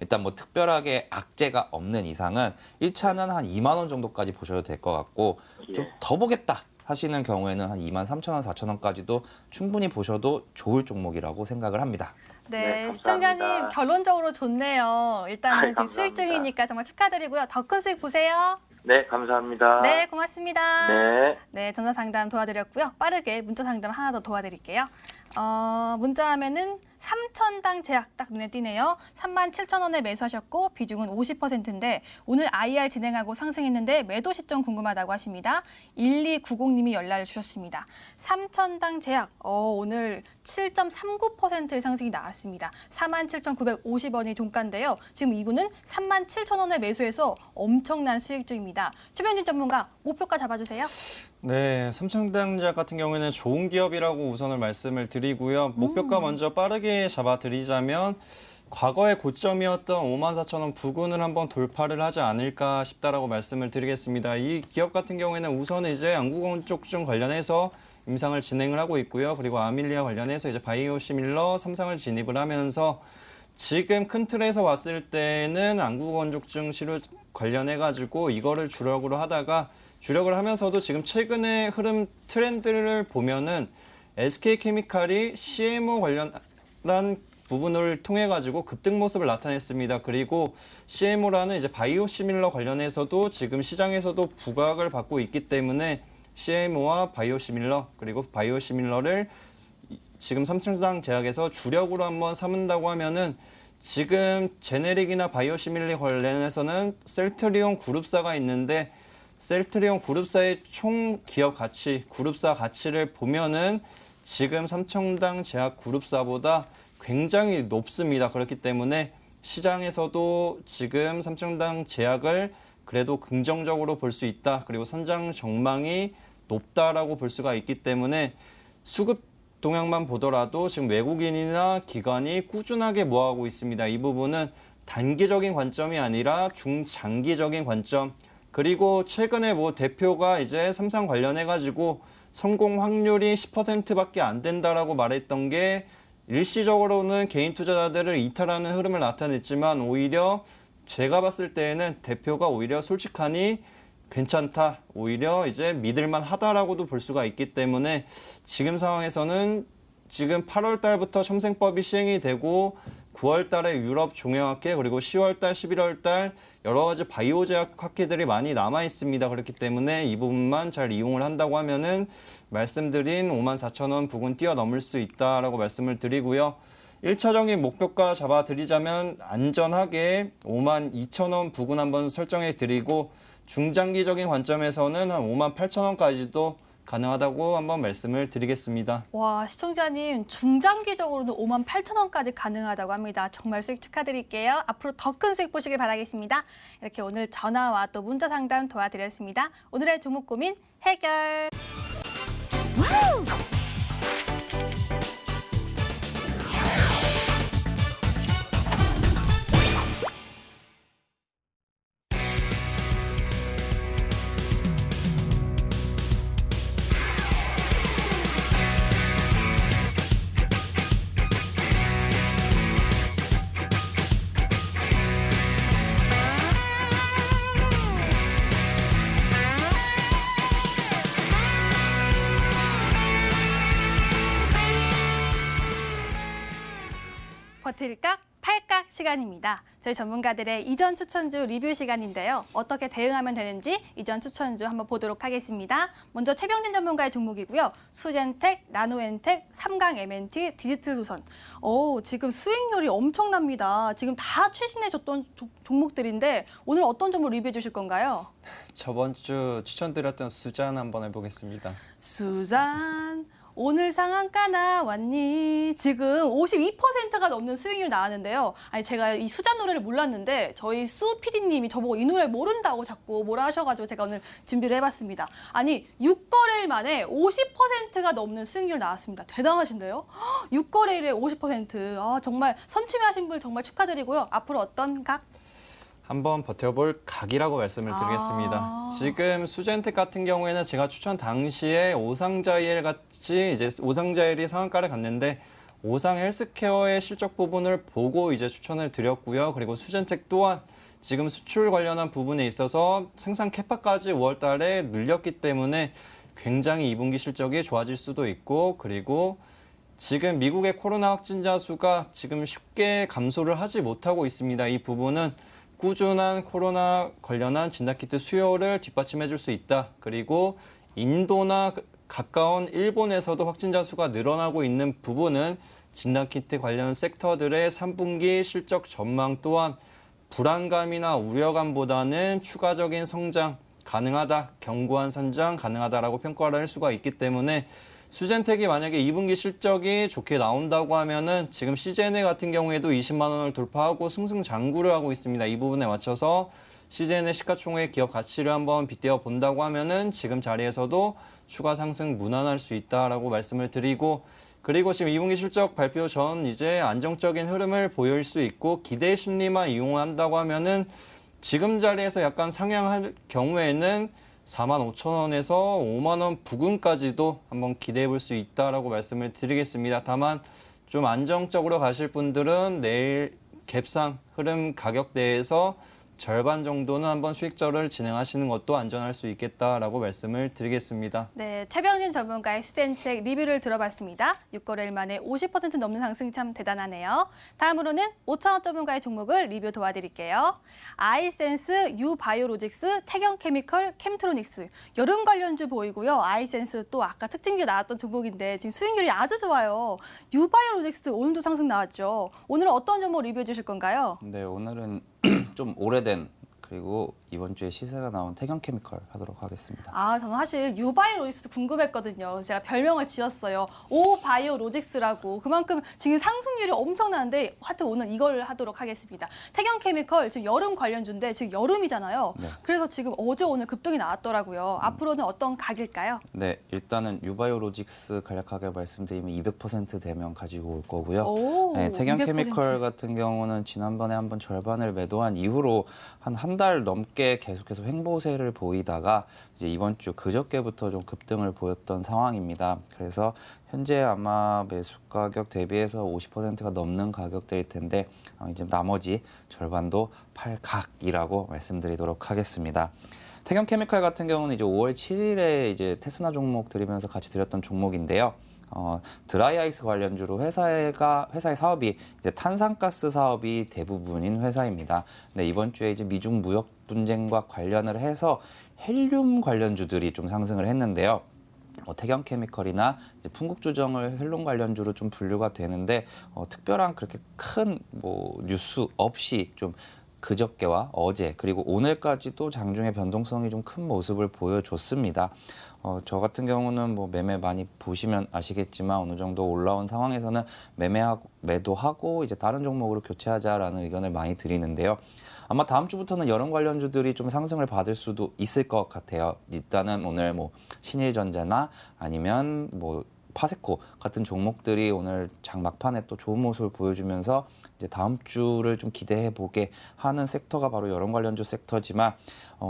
일단 뭐 특별하게 악재가 없는 이상은 1차는 한 2만 원 정도까지 보셔도 될 것 같고 좀 예. 더 보겠다 하시는 경우에는 한 2만 3천 원, 4천 원까지도 충분히 보셔도 좋을 종목이라고 생각을 합니다. 네, 네, 감사합니다. 시청자님 결론적으로 좋네요. 일단은 네, 지금 감사합니다. 수익 중이니까 정말 축하드리고요. 더 큰 수익 보세요. 네, 감사합니다. 네, 고맙습니다. 네. 네, 전화 상담 도와드렸고요. 빠르게 문자 상담 하나 더 도와드릴게요. 문자 하면은 3,000당 제약 딱 눈에 띄네요. 37,000원에 매수하셨고 비중은 50%인데 오늘 IR 진행하고 상승했는데 매도 시점 궁금하다고 하십니다. 1290님이 연락을 주셨습니다. 3,000당 제약 오늘 7.39%의 상승이 나왔습니다. 47,950원이 종가인데요. 지금 이분은 37,000원에 매수해서 엄청난 수익 중입니다. 최병진 전문가 목표가 잡아주세요. 네, 삼성전자 같은 경우에는 좋은 기업이라고 우선을 말씀을 드리고요. 목표가 먼저 빠르게 잡아드리자면 과거의 고점이었던 54,000원 부근을 한번 돌파를 하지 않을까 싶다라고 말씀을 드리겠습니다. 이 기업 같은 경우에는 우선 이제 안구건조증 관련해서 임상을 진행을 하고 있고요. 그리고 아밀리아 관련해서 이제 바이오시밀러 3상을 진입을 하면서 지금 큰 틀에서 왔을 때는 안구건조증 치료 관련해가지고 이거를 주력으로 하다가 주력을 하면서도 지금 최근의 흐름 트렌드를 보면은 SK케미칼이 CMO 관련한 부분을 통해 가지고 급등 모습을 나타냈습니다. 그리고 CMO라는 이제 바이오시밀러 관련해서도 지금 시장에서도 부각을 받고 있기 때문에 CMO와 바이오시밀러 그리고 바이오시밀러를 지금 삼성장 제약에서 주력으로 한번 삼은다고 하면은 지금 제네릭이나 바이오시밀러 관련해서는 셀트리온 그룹사가 있는데 셀트리온 그룹사의 총 기업 가치, 그룹사 가치를 보면은 지금 삼성당 제약 그룹사보다 굉장히 높습니다. 그렇기 때문에 시장에서도 지금 삼성당 제약을 그래도 긍정적으로 볼 수 있다. 그리고 선장 전망이 높다라고 볼 수가 있기 때문에 수급 동향만 보더라도 지금 외국인이나 기관이 꾸준하게 모아가고 있습니다. 이 부분은 단기적인 관점이 아니라 중장기적인 관점. 그리고 최근에 뭐 대표가 이제 삼성 관련해가지고 성공 확률이 10%밖에 안 된다라고 말했던 게 일시적으로는 개인 투자자들을 이탈하는 흐름을 나타냈지만 오히려 제가 봤을 때에는 대표가 오히려 솔직하니 괜찮다, 오히려 이제 믿을만 하다라고도 볼 수가 있기 때문에 지금 상황에서는 지금 8월 달부터 첨생법이 시행이 되고 9월 달에 유럽 종양학회 그리고 10월 달, 11월 달 여러 가지 바이오 제약 학회들이 많이 남아 있습니다. 그렇기 때문에 이 부분만 잘 이용을 한다고 하면은 말씀드린 54,000원 부근 뛰어넘을 수 있다라고 말씀을 드리고요. 1차적인 목표가 잡아드리자면 안전하게 52,000원 부근 한번 설정해 드리고 중장기적인 관점에서는 한 58,000원까지도 가능하다고 한번 말씀을 드리겠습니다. 와, 시청자님 중장기적으로는 58,000원까지 가능하다고 합니다. 정말 수익 축하드릴게요. 앞으로 더 큰 수익 보시길 바라겠습니다. 이렇게 오늘 전화와 또 문자 상담 도와드렸습니다. 오늘의 종목 고민 해결. 버틸각, 팔각 시간입니다. 저희 전문가들의 이전 추천주 리뷰 시간인데요. 어떻게 대응하면 되는지 이전 추천주 한번 보도록 하겠습니다. 먼저 최병진 전문가의 종목이고요. 수젠텍, 나노엔텍, 삼강 MNT, 디지털조선. 지금 수익률이 엄청납니다. 지금 다 최신해졌던 종목들인데 오늘 어떤 점을 리뷰해 주실 건가요? 저번 주 추천드렸던 수잔 한번 해보겠습니다. 수잔. 오늘 상한가 나왔니? 지금 52%가 넘는 수익률 나왔는데요. 아니 제가 이 수잔 노래를 몰랐는데 저희 수 PD님이 저보고 이 노래 모른다고 자꾸 뭐라 하셔가지고 제가 오늘 준비를 해봤습니다. 아니 6거래일 만에 50%가 넘는 수익률 나왔습니다. 대단하신데요? 6거래일에 50%. 아, 정말 선취하신 분 정말 축하드리고요. 앞으로 어떤 각? 한번 버텨볼 각이라고 말씀을 드리겠습니다. 지금 수젠텍 같은 경우에는 제가 추천 당시에 오상자일 같이 이제 오상자일이 상한가를 갔는데 오상 헬스케어의 실적 부분을 보고 이제 추천을 드렸고요. 그리고 수젠텍 또한 지금 수출 관련한 부분에 있어서 생산 캐파까지 5월 달에 늘렸기 때문에 굉장히 2분기 실적이 좋아질 수도 있고 그리고 지금 미국의 코로나 확진자 수가 지금 쉽게 감소를 하지 못하고 있습니다. 이 부분은 꾸준한 코로나 관련한 진단키트 수요를 뒷받침해 줄 수 있다. 그리고 인도나 가까운 일본에서도 확진자 수가 늘어나고 있는 부분은 진단키트 관련 섹터들의 3분기 실적 전망 또한 불안감이나 우려감보다는 추가적인 성장 가능하다, 견고한 성장 가능하다라고 평가를 할 수가 있기 때문에 수젠텍이 만약에 2분기 실적이 좋게 나온다고 하면은 지금 CJNA 같은 경우에도 20만 원을 돌파하고 승승장구를 하고 있습니다. 이 부분에 맞춰서 CJNA 시가총액 기업 가치를 한번 빗대어 본다고 하면은 지금 자리에서도 추가 상승 무난할 수 있다라고 말씀을 드리고 그리고 지금 2분기 실적 발표 전 이제 안정적인 흐름을 보일 수 있고 기대 심리만 이용한다고 하면은 지금 자리에서 약간 상향할 경우에는 45,000원에서 5만 원 부근까지도 한번 기대해 볼 수 있다라고 말씀을 드리겠습니다. 다만 좀 안정적으로 가실 분들은 내일 갭상 흐름 가격대에서 절반 정도는 한번 수익절을 진행하시는 것도 안전할 수 있겠다라고 말씀을 드리겠습니다. 네, 최병진 전문가의 수젠텍 리뷰를 들어봤습니다. 6거래일 만에 50% 넘는 상승 참 대단하네요. 다음으로는 5,000원 전문가의 종목을 리뷰 도와드릴게요. 아이센스, 유바이오로직스, 태경케미컬, 캠트로닉스. 여름 관련주 보이고요. 아이센스 또 아까 특징주 나왔던 종목인데 지금 수익률이 아주 좋아요. 유바이오로직스 오늘도 상승 나왔죠. 오늘은 어떤 종목 리뷰해 주실 건가요? 네, 오늘은 좀 오래된 그리고 이번 주에 시세가 나온 태경케미컬 하도록 하겠습니다. 아, 저는 사실 유바이오로직스 궁금했거든요. 제가 별명을 지었어요. 오바이오로직스라고. 그만큼 지금 상승률이 엄청나는데 하여튼 오늘 이걸 하도록 하겠습니다. 태경케미컬 지금 여름 관련주인데 지금 여름이잖아요. 네. 그래서 지금 어제 오늘 급등이 나왔더라고요. 앞으로는 어떤 각일까요? 네, 일단은 유바이오로직스 간략하게 말씀드리면 200% 되면 가지고 올 거고요. 오, 네, 태경케미컬 200%. 같은 경우는 지난번에 한번 절반을 매도한 이후로 한 달 넘게 계속해서 횡보세를 보이다가 이제 이번 주 그저께부터 좀 급등을 보였던 상황입니다. 그래서 현재 아마 매수 가격 대비해서 50%가 넘는 가격대일 텐데 이제 나머지 절반도 팔각이라고 말씀드리도록 하겠습니다. 태경케미컬 같은 경우는 이제 5월 7일에 이제 테스나 종목 드리면서 같이 드렸던 종목인데요. 드라이아이스 관련주로 회사의 사업이 이제 탄산가스 사업이 대부분인 회사입니다. 네, 이번 주에 이제 미중 무역 분쟁과 관련을 해서 헬륨 관련주들이 좀 상승을 했는데요. 태경케미컬이나 이제 풍국주정을 헬륨 관련주로 좀 분류가 되는데 특별한 그렇게 큰 뉴스 없이 좀 그저께와 어제 그리고 오늘까지도 장중의 변동성이 좀 큰 모습을 보여줬습니다. 저 같은 경우는 매매 많이 보시면 아시겠지만 어느 정도 올라온 상황에서는 매도하고 이제 다른 종목으로 교체하자라는 의견을 많이 드리는데요. 아마 다음 주부터는 여름 관련주들이 좀 상승을 받을 수도 있을 것 같아요. 일단은 오늘 신일전자나 아니면 파세코 같은 종목들이 오늘 장 막판에 또 좋은 모습을 보여주면서 이제 다음 주를 좀 기대해 보게 하는 섹터가 바로 여름 관련주 섹터지만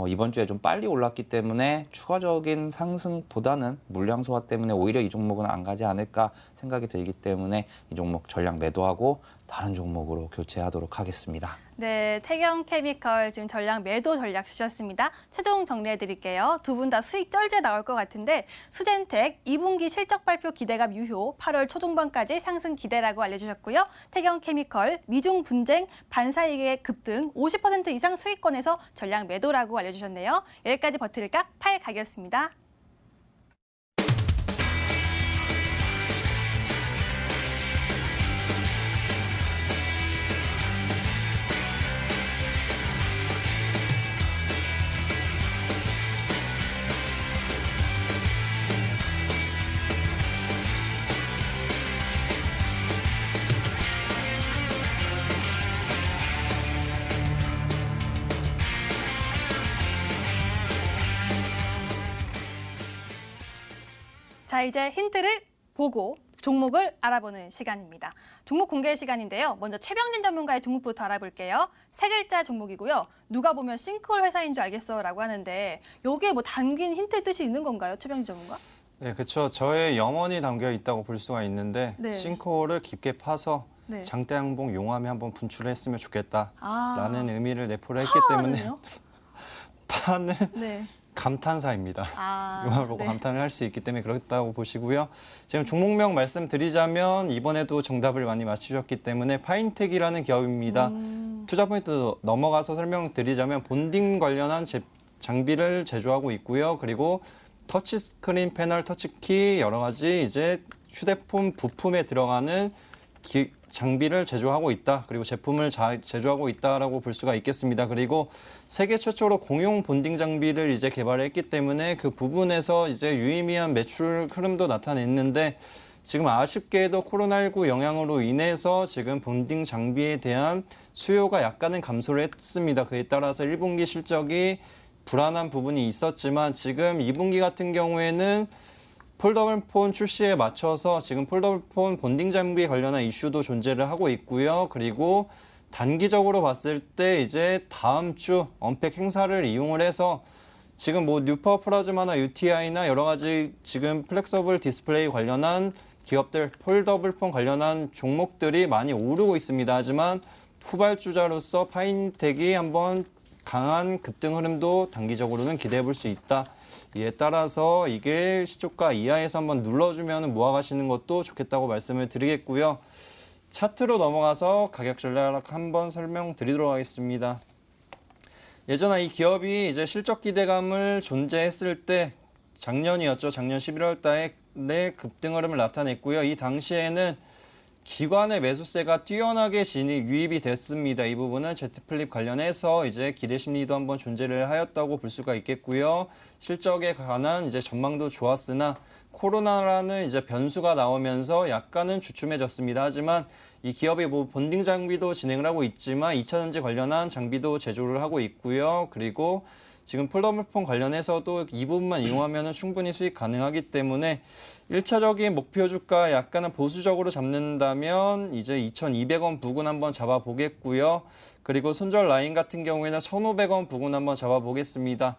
이번 주에 좀 빨리 올랐기 때문에 추가적인 상승보다는 물량 소화 때문에 오히려 이 종목은 안 가지 않을까 생각이 들기 때문에 이 종목 전량 매도하고 다른 종목으로 교체하도록 하겠습니다. 네, 태경케미컬 지금 전략 매도 전략 주셨습니다. 최종 정리해 드릴게요. 두 분 다 수익 쩔쩔 나올 것 같은데 수젠텍 2분기 실적 발표 기대감 유효 8월 초중반까지 상승 기대라고 알려주셨고요. 태경케미컬 미중 분쟁 반사이익의 급등 50% 이상 수익권에서 전략 매도라고 알려주셨네요. 여기까지 버틸까? 8각이었습니다. 자, 이제 힌트를 보고 종목을 알아보는 시간입니다. 종목 공개 시간인데요. 먼저 최병진 전문가의 종목부터 알아볼게요. 세 글자 종목이고요. 누가 보면 싱크홀 회사인 줄 알겠어 라고 하는데 여기에 담긴 힌트 뜻이 있는 건가요? 최병진 전문가? 네, 그렇죠. 저의 염원이 담겨 있다고 볼 수가 있는데 네. 싱크홀을 깊게 파서 네. 장대양봉 용암에 한번 분출을 했으면 좋겠다라는 의미를 내포를 했기 때문에 파는요? 파는 네. 감탄사입니다. 용암을 보고 네. 감탄을 할 수 있기 때문에 그렇다고 보시고요. 지금 종목명 말씀드리자면 이번에도 정답을 많이 맞추셨기 때문에 파인텍이라는 기업입니다. 투자 포인트 넘어가서 설명드리자면 본딩 관련한 장비를 제조하고 있고요. 그리고 터치스크린 패널, 터치키 여러 가지 이제 휴대폰 부품에 들어가는 장비를 제조하고 있다. 그리고 제품을 제조하고 있다라고 볼 수가 있겠습니다. 그리고 세계 최초로 공용 본딩 장비를 이제 개발했기 때문에 그 부분에서 이제 유의미한 매출 흐름도 나타냈는데 지금 아쉽게도 코로나19 영향으로 인해서 지금 본딩 장비에 대한 수요가 약간은 감소를 했습니다. 그에 따라서 1분기 실적이 불안한 부분이 있었지만 지금 2분기 같은 경우에는 폴더블 폰 출시에 맞춰서 지금 폴더블 폰 본딩 장비 관련한 이슈도 존재를 하고 있고요. 그리고 단기적으로 봤을 때 이제 다음 주 언팩 행사를 이용을 해서 지금 뉴파워 플라즈마나 UTI나 여러 가지 지금 플렉서블 디스플레이 관련한 기업들, 폴더블 폰 관련한 종목들이 많이 오르고 있습니다. 하지만 후발주자로서 파인텍이 한번 강한 급등 흐름도 단기적으로는 기대해 볼 수 있다. 이에 따라서 이게 시초가 이하에서 한번 눌러주면 모아가시는 것도 좋겠다고 말씀을 드리겠고요. 차트로 넘어가서 가격 전략 한번 설명드리도록 하겠습니다. 예전에 이 기업이 이제 실적 기대감을 존재했을 때 작년이었죠. 작년 11월 달에 급등 흐름을 나타냈고요. 이 당시에는 기관의 매수세가 뛰어나게 유입이 됐습니다. 이 부분은 제트플립 관련해서 이제 기대 심리도 한번 존재를 하였다고 볼 수가 있겠고요. 실적에 관한 이제 전망도 좋았으나 코로나라는 이제 변수가 나오면서 약간은 주춤해졌습니다. 하지만 이 기업이 뭐 본딩 장비도 진행을 하고 있지만 2차 전지 관련한 장비도 제조를 하고 있고요. 그리고 지금 플랫폼 관련해서도 이 부분만 이용하면 충분히 수익 가능하기 때문에 1차적인 목표 주가 약간은 보수적으로 잡는다면 이제 2,200원 부근 한번 잡아보겠고요. 그리고 손절 라인 같은 경우에는 1,500원 부근 한번 잡아보겠습니다.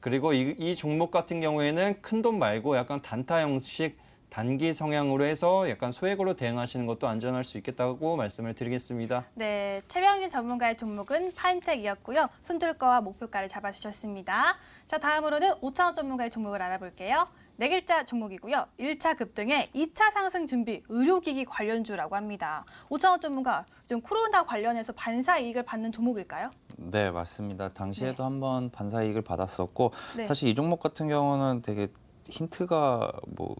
그리고 이 종목 같은 경우에는 큰 돈 말고 약간 단타 형식 단기 성향으로 해서 약간 소액으로 대응하시는 것도 안전할 수 있겠다고 말씀을 드리겠습니다. 네, 최병진 전문가의 종목은 파인텍이었고요. 손절가와 목표가를 잡아주셨습니다. 자, 다음으로는 오창호 전문가의 종목을 알아볼게요. 네 글자 종목이고요. 1차 급등에 2차 상승 준비 의료기기 관련주라고 합니다. 오창호 전문가, 좀 코로나 관련해서 반사 이익을 받는 종목일까요? 네, 맞습니다. 당시에도 네. 한번 반사 이익을 받았었고 네. 사실 이 종목 같은 경우는 되게 힌트가 뭐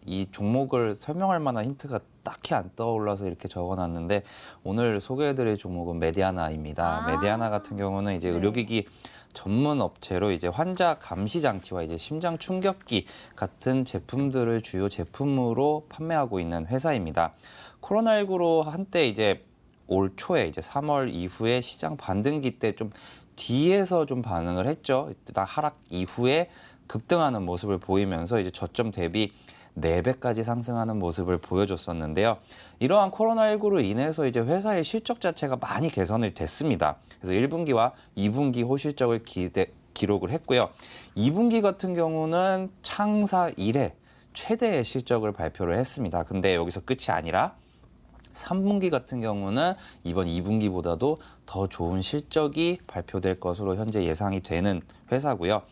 이 종목을 설명할 만한 힌트가 딱히 안 떠올라서 이렇게 적어놨는데 오늘 소개해드릴 종목은 메디아나입니다. 아. 메디아나 같은 경우는 이제 네. 의료기기 전문 업체로 이제 환자 감시 장치와 이제 심장 충격기 같은 제품들을 주요 제품으로 판매하고 있는 회사입니다. 코로나19로 한때 이제 올 초에 이제 3월 이후에 시장 반등기 때 좀 뒤에서 좀 반응을 했죠. 일단 하락 이후에 급등하는 모습을 보이면서 이제 저점 대비 4배까지 상승하는 모습을 보여줬었는데요. 이러한 코로나19로 인해서 이제 회사의 실적 자체가 많이 개선이 됐습니다. 그래서 1분기와 2분기 호실적을 기록을 했고요. 2분기 같은 경우는 창사 이래 최대의 실적을 발표를 했습니다. 근데 여기서 끝이 아니라 3분기 같은 경우는 이번 2분기보다도 더 좋은 실적이 발표될 것으로 현재 예상이 되는 회사고요.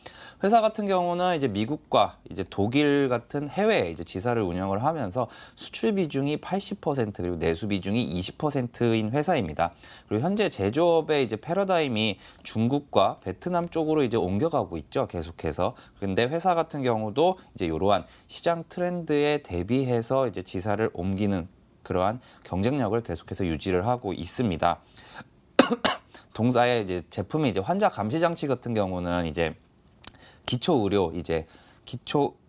회사 같은 경우는 이제 미국과 이제 독일 같은 해외에 이제 지사를 운영을 하면서 수출 비중이 80% 그리고 내수 비중이 20%인 회사입니다. 그리고 현재 제조업의 이제 패러다임이 중국과 베트남 쪽으로 이제 옮겨가고 있죠. 계속해서. 그런데 회사 같은 경우도 이제 이러한 시장 트렌드에 대비해서 이제 지사를 옮기는 그러한 경쟁력을 계속해서 유지를 하고 있습니다. 동사의 이제 제품이 이제 환자 감시 장치 같은 경우는 이제 기초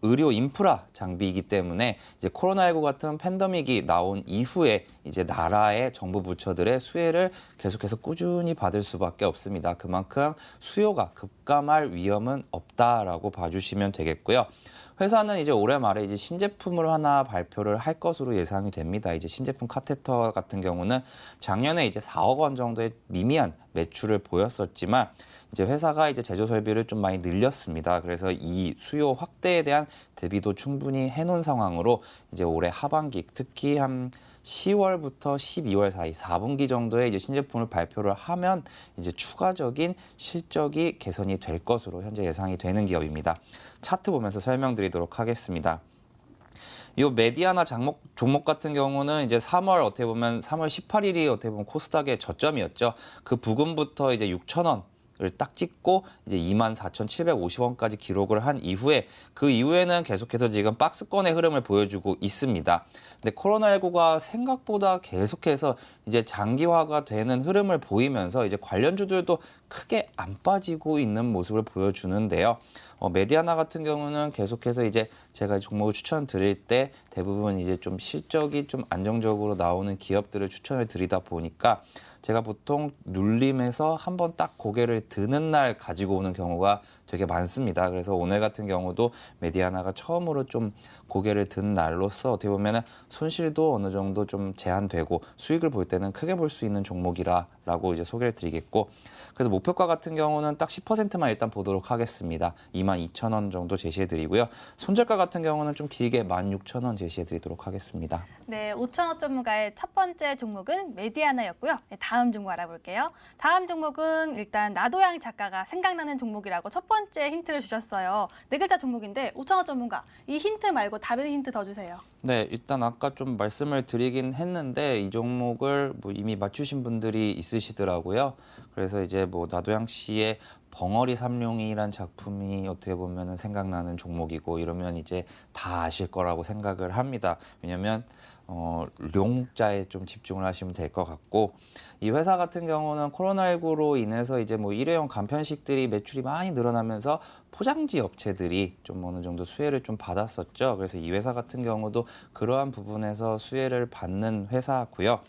의료 인프라 장비이기 때문에 이제 코로나19 같은 팬데믹이 나온 이후에 이제 나라의 정부 부처들의 수혜를 계속해서 꾸준히 받을 수밖에 없습니다. 그만큼 수요가 급감할 위험은 없다라고 봐주시면 되겠고요. 회사는 이제 올해 말에 이제 신제품을 하나 발표를 할 것으로 예상이 됩니다. 이제 신제품 카테터 같은 경우는 작년에 이제 4억 원 정도의 미미한 매출을 보였었지만 이제 회사가 이제 제조 설비를 좀 많이 늘렸습니다. 그래서 이 수요 확대에 대한 대비도 충분히 해놓은 상황으로 이제 올해 하반기 특히 한 10월부터 12월 사이 4분기 정도에 이제 신제품을 발표를 하면 이제 추가적인 실적이 개선이 될 것으로 현재 예상이 되는 기업입니다. 차트 보면서 설명드리도록 하겠습니다. 이 메디아나 종목 같은 경우는 이제 3월 어떻게 보면 3월 18일이 어떻게 보면 코스닥의 저점이었죠. 그 부근부터 이제 6,000원 을 딱 찍고 이제 24,750원까지 기록을 한 이후에 그 이후에는 계속해서 지금 박스권의 흐름을 보여주고 있습니다. 근데 코로나19가 생각보다 계속해서 이제 장기화가 되는 흐름을 보이면서 이제 관련주들도 크게 안 빠지고 있는 모습을 보여주는데요. 메디아나 같은 경우는 계속해서 이제 제가 종목을 추천드릴 때 대부분 이제 좀 실적이 좀 안정적으로 나오는 기업들을 추천을 드리다 보니까 제가 보통 눌림에서 한번 딱 고개를 드는 날 가지고 오는 경우가 되게 많습니다. 그래서 오늘 같은 경우도 메디아나가 처음으로 좀 고개를 든 날로서 어떻게 보면은 손실도 어느 정도 좀 제한되고 수익을 볼 때는 크게 볼 수 있는 종목이라고 이제 소개를 드리겠고, 그래서 목표가 같은 경우는 딱 10%만 일단 보도록 하겠습니다. 22,000원 정도 제시해 드리고요. 손절가 같은 경우는 좀 길게 16,000원 제시해 드리도록 하겠습니다. 네, 오창호 전문가의 첫 번째 종목은 메디아나였고요. 네, 다음 종목 알아볼게요. 다음 종목은 일단 나도양 작가가 생각나는 종목이라고 첫 번째 힌트를 주셨어요. 네 글자 종목인데 오창호 전문가, 이 힌트 말고 다른 힌트 더 주세요. 네, 일단 아까 좀 말씀을 드리긴 했는데 이 종목을 뭐 이미 맞추신 분들이 있으시더라고요. 그래서 이제 뭐 나도양 씨의 벙어리 삼룡이란 작품이 어떻게 보면은 생각나는 종목이고 이러면 이제 다 아실 거라고 생각을 합니다. 왜냐면 룡자에 좀 집중을 하시면 될 것 같고, 이 회사 같은 경우는 코로나19로 인해서 이제 뭐 일회용 간편식들이 매출이 많이 늘어나면서 포장지 업체들이 좀 어느 정도 수혜를 좀 받았었죠. 그래서 이 회사 같은 경우도 그러한 부분에서 수혜를 받는 회사고요.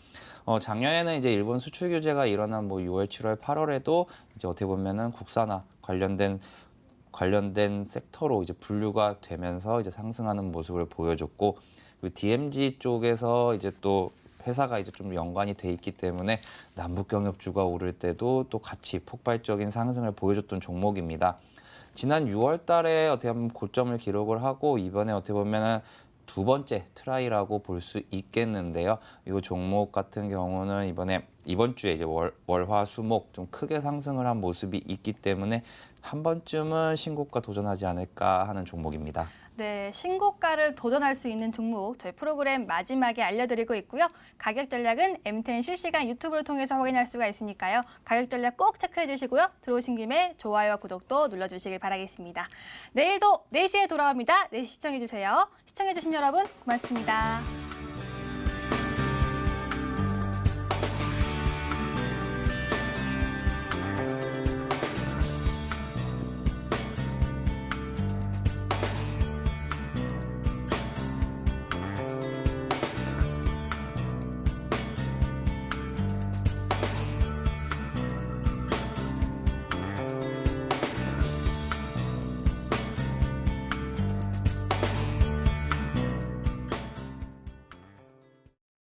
작년에는 이제 일본 수출 규제가 일어난 뭐 6월, 7월, 8월에도 이제 어떻게 보면은 국산화 관련된 섹터로 이제 분류가 되면서 이제 상승하는 모습을 보여줬고, 그리고 DMZ 쪽에서 이제 또 회사가 이제 좀 연관이 돼 있기 때문에 남북 경협주가 오를 때도 또 같이 폭발적인 상승을 보여줬던 종목입니다. 지난 6월 달에 어떻게 보면 고점을 기록을 하고 이번에 어떻게 보면은 두 번째 트라이라고 볼 수 있겠는데요. 이 종목 같은 경우는 이번 주에 이제 월화수목 좀 크게 상승을 한 모습이 있기 때문에 한 번쯤은 신고가 도전하지 않을까 하는 종목입니다. 네, 신고가를 도전할 수 있는 종목 저희 프로그램 마지막에 알려드리고 있고요. 가격 전략은 M10 실시간 유튜브를 통해서 확인할 수가 있으니까요. 가격 전략 꼭 체크해 주시고요. 들어오신 김에 좋아요와 구독도 눌러주시길 바라겠습니다. 내일도 4시에 돌아옵니다. 4시 시청해 주세요. 시청해 주신 여러분 고맙습니다.